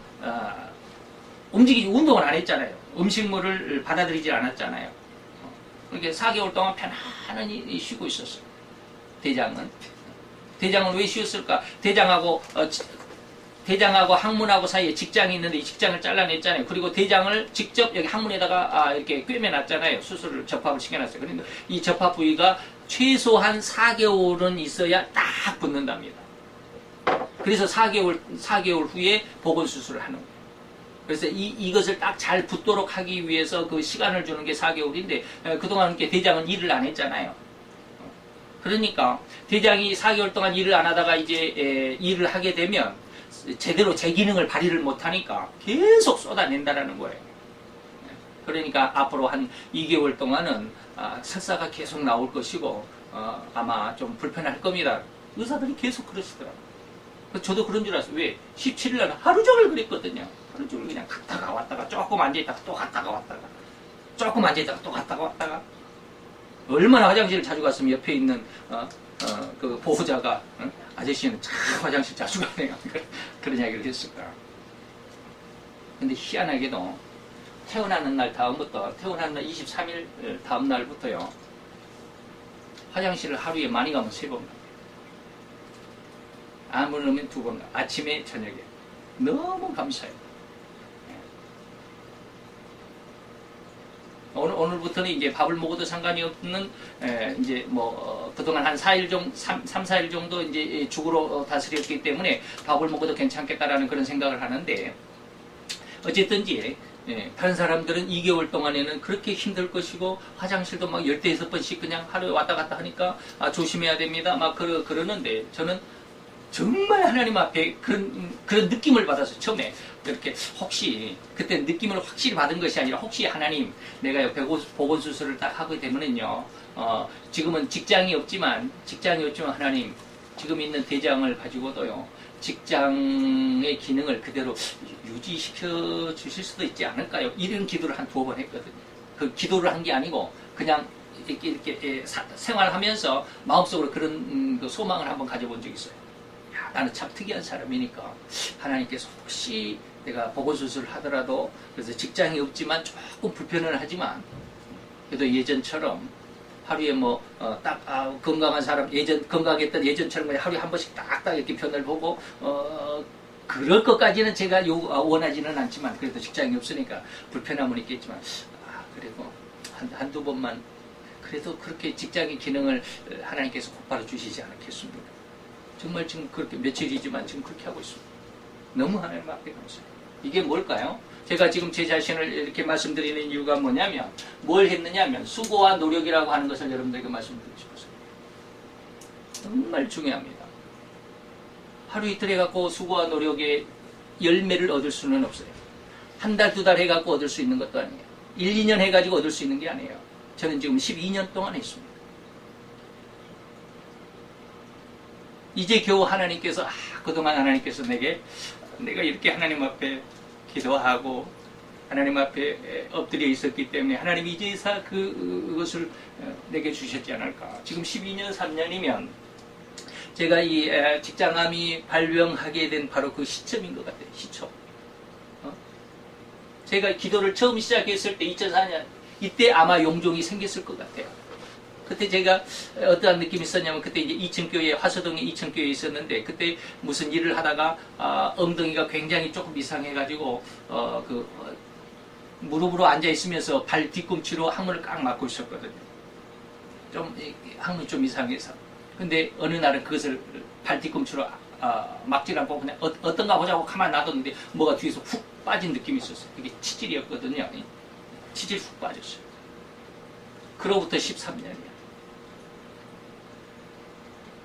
Speaker 1: 운동을 안 했잖아요. 음식물을 받아들이질 않았잖아요. 그러니까 4개월 동안 편안히 쉬고 있었어요. 대장은 왜 쉬었을까? 대장하고 항문하고 사이에 직장이 있는데 이 직장을 잘라냈잖아요. 그리고 대장을 직접 여기 항문에다가 이렇게 꿰매놨잖아요. 수술을 접합을 시켜놨어요. 그러니까 이 접합 부위가 최소한 4개월은 있어야 딱 붙는답니다. 그래서 4개월 후에 보건수술을 하는 거예요. 그래서 이것을 딱 잘 붙도록 하기 위해서 그 시간을 주는 게 4개월인데 그동안 이렇게 대장은 일을 안 했잖아요. 그러니까 대장이 4개월 동안 일을 안 하다가 이제 일을 하게 되면 제대로 제 기능을 발휘를 못하니까 계속 쏟아낸다라는 거예요. 그러니까 앞으로 한 2개월 동안은 설사가 계속 나올 것이고 아마 좀 불편할 겁니다. 의사들이 계속 그러시더라고요. 저도 그런 줄 알았어요. 왜? 17일 날 하루 종일 그랬거든요. 하루 종일 그냥 갔다가 왔다가 조금 앉아있다가 또 갔다가 왔다가 조금 앉아있다가 또 갔다가 왔다가 얼마나 화장실을 자주 갔으면 옆에 있는 그 보호자가 아저씨는 참 화장실 자주 가네요. 그런 이야기를 했을까. 근데 희한하게도 태어나는 날 다음부터 태어나는 날 23일 다음 날부터요 화장실을 하루에 많이 가면 3번 갑니다. 아무르면 2번 가. 아침에 저녁에 너무 감사해요. 오늘부터는 이제 밥을 먹어도 상관이 없는, 이제 그동안 한 4일 정도, 3, 4일 정도 이제 죽으로 다스렸기 때문에 밥을 먹어도 괜찮겠다라는 그런 생각을 하는데, 어쨌든지, 다른 사람들은 2개월 동안에는 그렇게 힘들 것이고, 화장실도 막 16번씩 그냥 하루에 왔다 갔다 하니까, 조심해야 됩니다. 막 그러는데, 저는 정말 하나님 앞에 그런 느낌을 받았어요. 처음에 이렇게 혹시 그때 느낌을 확실히 받은 것이 아니라 혹시 하나님 내가 옆에 보건수술을 딱 하게 되면은요 지금은 직장이 없지만 하나님 지금 있는 대장을 가지고도요 직장의 기능을 그대로 유지시켜 주실 수도 있지 않을까요? 이런 기도를 한 2번 했거든요. 그 기도를 한 게 아니고 그냥 이렇게 생활하면서 마음속으로 그런 그 소망을 한번 가져본 적이 있어요. 나는 참 특이한 사람이니까 하나님께서 혹시 내가 보건수술을 하더라도 그래서 직장이 없지만 조금 불편은 하지만 그래도 예전처럼 하루에 건강한 사람 건강했던 예전처럼 그냥 하루에 한 번씩 딱딱 이렇게 편을 보고 그럴 것까지는 제가 원하지는 않지만 그래도 직장이 없으니까 불편함은 있겠지만 그래도 한두 번만 그래도 그렇게 직장의 기능을 하나님께서 곧바로 주시지 않겠습니까? 정말 지금 그렇게 며칠이지만 지금 그렇게 하고 있습니다. 너무 하나님 앞에 감사해요. 이게 뭘까요? 제가 지금 제 자신을 이렇게 말씀드리는 이유가 뭐냐면 뭘 했느냐면 수고와 노력이라고 하는 것을 여러분들에게 말씀드리고 싶어서요. 정말 중요합니다. 하루 이틀 해갖고 수고와 노력의 열매를 얻을 수는 없어요. 한 달, 2달 해갖고 얻을 수 있는 것도 아니에요. 1, 2년 해가지고 얻을 수 있는 게 아니에요. 저는 지금 12년 동안 했습니다. 이제 겨우 하나님께서 그동안 하나님께서 내가 이렇게 하나님 앞에 기도하고 하나님 앞에 엎드려 있었기 때문에 하나님이 이제서 그것을 내게 주셨지 않을까. 지금 12년 3년이면 제가 이 직장암이 발병하게 된 바로 그 시점인 것 같아요. 시점. 제가 기도를 처음 시작했을 때 2004년 이때 아마 용종이 생겼을 것 같아요. 그때 제가 어떠한 느낌이 있었냐면 그때 이제 이천교회 화서동에 이천교회에 있었는데 그때 무슨 일을 하다가 엉덩이가 굉장히 조금 이상해가지고 무릎으로 앉아 있으면서 발 뒤꿈치로 항문을 꽉 막고 있었거든요. 항문이 좀 이상해서. 근데 어느 날은 그것을 발 뒤꿈치로 막질 않고 그냥 어떤가 보자고 가만 놔뒀는데 뭐가 뒤에서 훅 빠진 느낌이 있었어요. 그게 치질이었거든요. 치질 훅 빠졌어요. 그로부터 13년이야.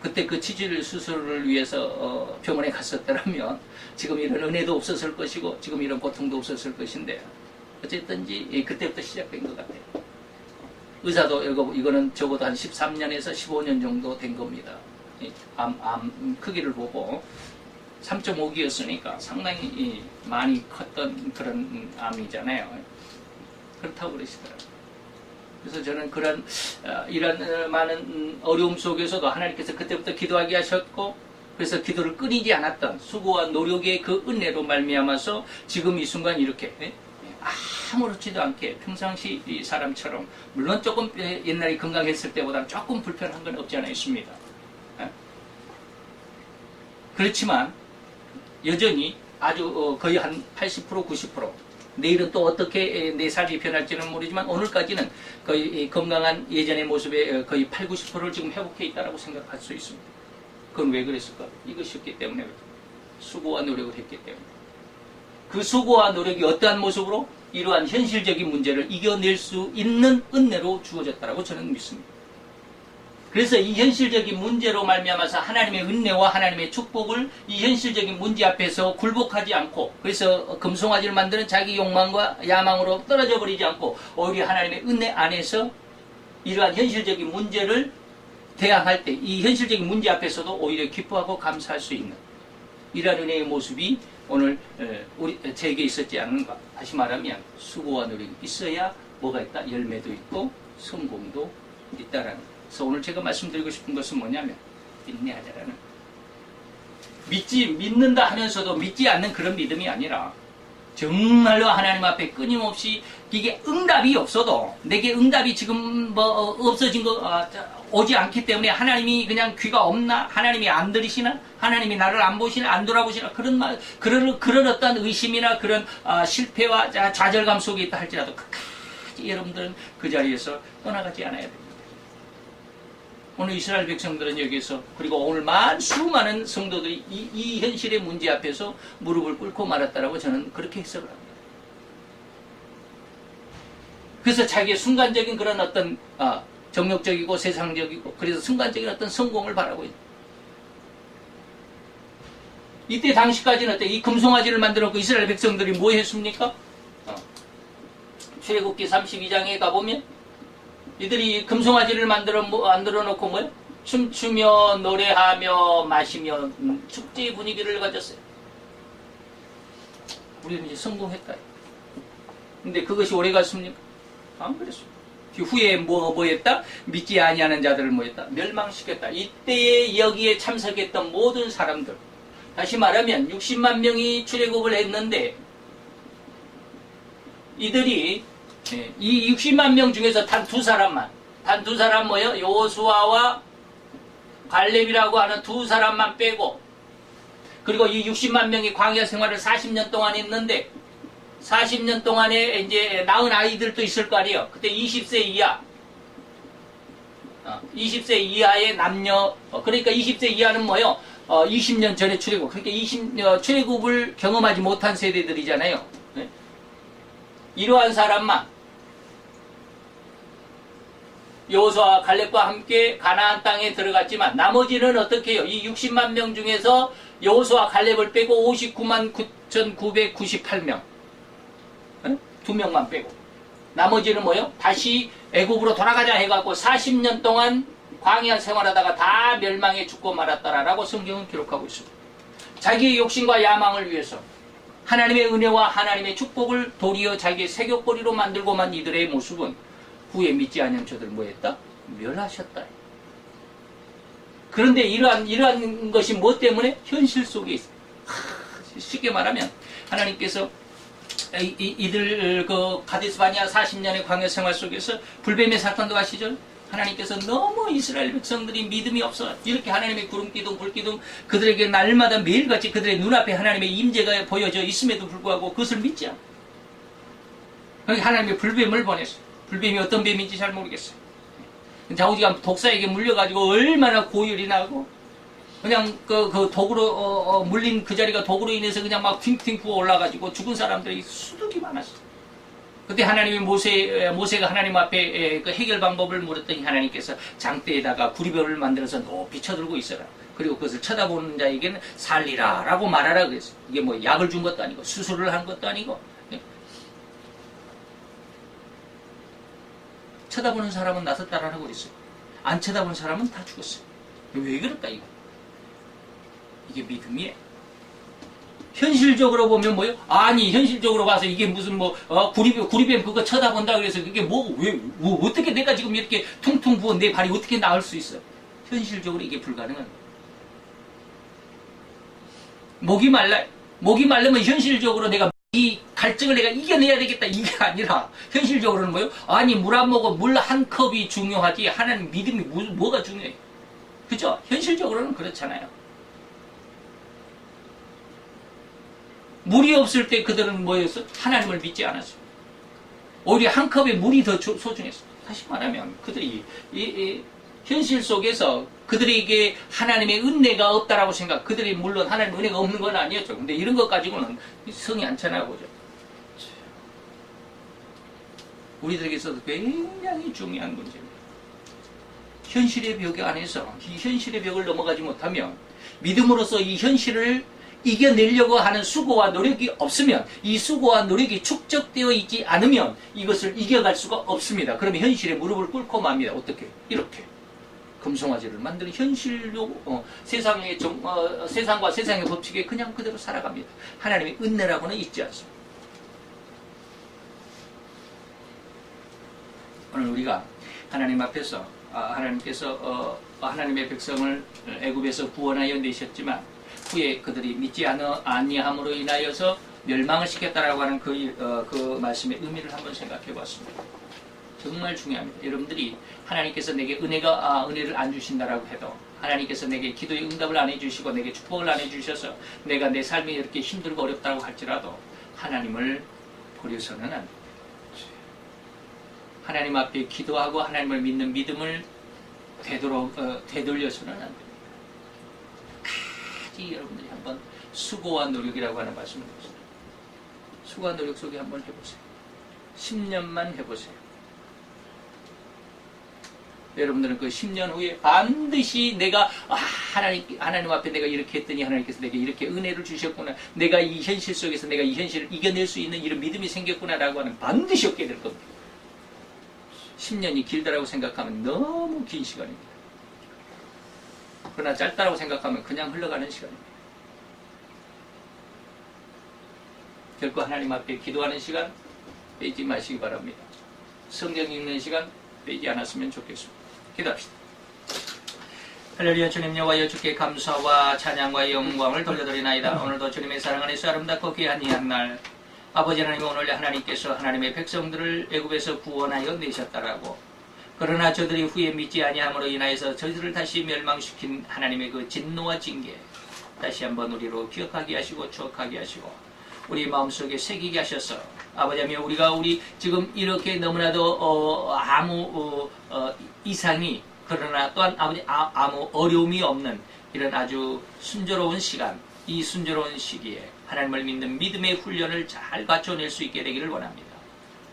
Speaker 1: 그때 그 치질 수술을 위해서 병원에 갔었더라면 지금 이런 은혜도 없었을 것이고 지금 이런 고통도 없었을 것인데 어쨌든지 그때부터 시작된 것 같아요. 의사도 이거는 적어도 한 13년에서 15년 정도 된 겁니다. 암 크기를 보고 3.5기였으니까 상당히 많이 컸던 그런 암이잖아요. 그렇다고 그러시더라고요. 그래서 저는 이런 많은 어려움 속에서도 하나님께서 그때부터 기도하게 하셨고, 그래서 기도를 끊이지 않았던 수고와 노력의 그 은혜로 말미암아서 지금 이 순간 이렇게 아무렇지도 않게 평상시 이 사람처럼, 물론 조금 옛날에 건강했을 때보다는 조금 불편한 건 없지 않아 있습니다. 그렇지만 여전히 아주 거의 한 80%, 90%, 내일은 또 어떻게 내 삶이 변할지는 모르지만 오늘까지는 거의 건강한 예전의 모습에 거의 8, 90%를 지금 회복해 있다고 생각할 수 있습니다. 그건 왜 그랬을까? 이것이었기 때문에, 수고와 노력을 했기 때문에. 그 수고와 노력이 어떠한 모습으로 이러한 현실적인 문제를 이겨낼 수 있는 은혜로 주어졌다고 저는 믿습니다. 그래서 이 현실적인 문제로 말미암아서 하나님의 은혜와 하나님의 축복을 이 현실적인 문제 앞에서 굴복하지 않고, 그래서 금송아지를 만드는 자기 욕망과 야망으로 떨어져 버리지 않고 오히려 하나님의 은혜 안에서 이러한 현실적인 문제를 대항할 때 이 현실적인 문제 앞에서도 오히려 기뻐하고 감사할 수 있는 이러한 은혜의 모습이 오늘 저에게 있었지 않은가. 다시 말하면 수고와 노력이 있어야 뭐가 있다? 열매도 있고 성공도 있다라는 것. 그래서 오늘 제가 말씀드리고 싶은 것은 뭐냐면 인내하자라는, 믿는다 하면서도 믿지 않는 그런 믿음이 아니라 정말로 하나님 앞에 끊임없이, 이게 응답이 없어도 내게 응답이 지금 없어진 거 오지 않기 때문에 하나님이 그냥 귀가 없나? 하나님이 안 들으시나? 하나님이 나를 안 보시나? 안 돌아보시나? 그런 어떤 의심이나 그런 실패와 좌절감 속에 있다 할지라도 끝까지 여러분들은 그 자리에서 떠나가지 않아야 됩니다. 오늘 이스라엘 백성들은 여기서, 그리고 오늘 수많은 성도들이 이 현실의 문제 앞에서 무릎을 꿇고 말았다라고 저는 그렇게 해석을 합니다. 그래서 자기의 순간적인 그런 어떤 정욕적이고 세상적이고, 그래서 순간적인 어떤 성공을 바라고 있는, 이때 당시까지는 어때? 이 금송아지를 만들어놓고 이스라엘 백성들이 뭐 했습니까? 출애굽기 32장에 가보면 이들이 금송아지를 만들어 놓고 뭐요? 춤추며 노래하며 마시며 축제 분위기를 가졌어요. 우리는 이제 성공했다. 근데 그것이 오래 갔습니까? 안 그랬습니다. 후에 뭐 했다? 믿지 아니하는 자들을 뭐 했다? 멸망시켰다. 이때에 여기에 참석했던 모든 사람들, 다시 말하면 60만 명이 출애굽을 했는데 이들이 이 60만 명 중에서 단 두 사람 뭐요? 여호수아와 갈렙이라고 하는 두 사람만 빼고, 그리고 이 60만 명이 광야 생활을 40년 동안 했는데 40년 동안에 이제 낳은 아이들도 있을 거 아니에요. 그때 20세 이하, 20세 이하의 남녀, 그러니까 20세 이하는 뭐요? 20년 전에 출애굽, 그러니까 출애굽을 경험하지 못한 세대들이잖아요. 네? 이러한 사람만 여호수아와 갈렙과 함께 가나안 땅에 들어갔지만 나머지는 어떻게 해요? 이 60만 명 중에서 여호수아와 갈렙을 빼고 59만 9,998명, 두 명만 빼고 나머지는 뭐요? 다시 애굽으로 돌아가자 해갖고 40년 동안 광야 생활하다가 다 멸망해 죽고 말았다라고 성경은 기록하고 있습니다. 자기의 욕심과 야망을 위해서 하나님의 은혜와 하나님의 축복을 도리어 자기의 세격거리로 만들고만 이들의 모습은 후에 믿지 않는 저들 뭐했다? 멸하셨다. 그런데 이러한 것이 뭐 때문에? 현실 속에 있어. 쉽게 말하면 하나님께서 이들 그 가데스 바네아 40년의 광야 생활 속에서 불뱀의 사건도 아시죠? 하나님께서 너무 이스라엘 백성들이 믿음이 없어, 이렇게 하나님의 구름기둥 불기둥 그들에게 날마다 매일같이 그들의 눈앞에 하나님의 임재가 보여져 있음에도 불구하고 그것을 믿지 않아. 여기 하나님의 불뱀을 보냈어요. 불뱀이 어떤 뱀인지 잘 모르겠어요. 자우지가 독사에게 물려가지고 얼마나 고열이 나고 그냥 그 독으로 물린 그 자리가 독으로 인해서 그냥 막 팅팅 부어 올라가지고 죽은 사람들이 수두기 많았어요. 그때 하나님이 모세가 하나님 앞에 그 해결 방법을 물었더니 하나님께서 장대에다가 구리별을 만들어서 높이 쳐들고 있어라. 그리고 그것을 쳐다보는 자에게는 살리라 라고 말하라 그랬어요. 이게 뭐 약을 준 것도 아니고 수술을 한 것도 아니고 쳐다보는 사람은 나서 따라하고 그랬어요. 안 쳐다보는 사람은 다 죽었어요. 왜 그럴까 이거? 이게 믿음이에요. 현실적으로 보면 뭐요? 아니 현실적으로 봐서 이게 무슨 뭐 구리뱀 그거 쳐다본다 그래서 그게 뭐 어떻게 내가 지금 이렇게 퉁퉁 부은 내 발이 어떻게 나을 수 있어? 현실적으로 이게 불가능한 거예요. 목이 말르면 현실적으로 내가 이 갈증을 내가 이겨내야 되겠다 이게 아니라 현실적으로는 뭐요? 아니 물 안 먹어 물 한 컵이 중요하지 하나님 믿음이 뭐가 중요해? 그죠? 현실적으로는 그렇잖아요. 물이 없을 때 그들은 뭐였어? 하나님을 믿지 않았어요. 오히려 한 컵의 물이 더 소중했어요. 다시 말하면 그들이 이 현실 속에서 그들에게 하나님의 은혜가 없다라고 그들이 물론 하나님의 은혜가 없는 건 아니었죠. 근데 이런 것 가지고는 성이 안 차나 보죠. 우리들에게 있어도 굉장히 중요한 문제입니다. 현실의 벽 안에서 이 현실의 벽을 넘어가지 못하면 믿음으로써 이 현실을 이겨내려고 하는 수고와 노력이 없으면 이 수고와 노력이 축적되어 있지 않으면 이것을 이겨갈 수가 없습니다. 그러면 현실에 무릎을 꿇고 맙니다. 어떻게? 이렇게 금송아지를 만드는 현실로 세상과 세상의 법칙에 그냥 그대로 살아갑니다. 하나님의 은혜라고는 있지 않습니다. 오늘 우리가 하나님 앞에서 하나님께서 하나님의 백성을 애굽에서 구원하여 내셨지만 후에 그들이 믿지 아니함으로 인하여서 멸망을 시켰다라고 하는 그 말씀의 의미를 한번 생각해 봤습니다. 정말 중요합니다. 여러분들이 하나님께서 내게 은혜를 안 주신다라고 해도 하나님께서 내게 기도의 응답을 안 해주시고 내게 축복을 안 해주셔서 내가 내 삶이 이렇게 힘들고 어렵다고 할지라도 하나님을 버려서는 안 됩니다. 하나님 앞에 기도하고 하나님을 믿는 믿음을 되돌려서는 안 됩니다. 여러분들이 한번 수고와 노력이라고 하는 말씀을 드렸습니다. 수고와 노력 속에 한번 해보세요. 10년만 해보세요. 여러분들은 그 10년 후에 반드시 내가 하나님 앞에 내가 이렇게 했더니 하나님께서 내게 이렇게 은혜를 주셨구나. 내가 이 현실 속에서 내가 이 현실을 이겨낼 수 있는 이런 믿음이 생겼구나라고 하는 반드시 얻게 될 겁니다. 10년이 길다라고 생각하면 너무 긴 시간입니다. 그러나 짧다라고 생각하면 그냥 흘러가는 시간입니다. 결코 하나님 앞에 기도하는 시간 빼지 마시기 바랍니다. 성경 읽는 시간 빼지 않았으면 좋겠습니다. 기도합시다. 할렐루야. 주님 여호와여 주께 감사와 찬양과 영광을 돌려드리나이다. 오늘도 주님의 사랑 안에서 아름답고 귀한 이 한날 아버지 하나님 오늘 하나님께서 하나님의 백성들을 애굽에서 구원하여 내셨다라고 그러나 저들이 후에 믿지 아니함으로 인하여서 저들을 다시 멸망시킨 하나님의 그 진노와 징계 다시 한번 우리로 기억하게 하시고 추억하게 하시고 우리 마음속에 새기게 하셔서 아버지 하나님 우리가 지금 이렇게 너무나도 아무 이상이 그러나 또한 아무 어려움이 없는 이런 아주 순조로운 시간 이 순조로운 시기에 하나님을 믿는 믿음의 훈련을 잘 갖춰낼 수 있게 되기를 원합니다.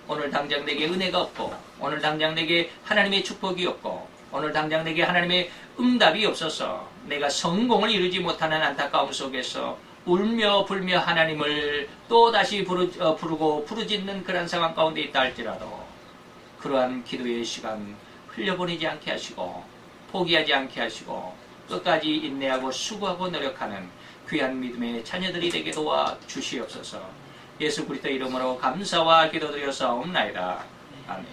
Speaker 1: 오늘 당장 내게 은혜가 없고 오늘 당장 내게 하나님의 축복이 없고 오늘 당장 내게 하나님의 응답이 없어서 내가 성공을 이루지 못하는 안타까움 속에서 울며 불며 하나님을 또다시 부르고 부르짖는 그런 상황 가운데 있다 할지라도 그러한 기도의 시간 흘려보내지 않게 하시고 포기하지 않게 하시고 끝까지 인내하고 수고하고 노력하는 귀한 믿음의 자녀들이 되게 도와 주시옵소서. 예수 그리스도 이름으로 감사와 기도드려 사옵나이다. 아멘.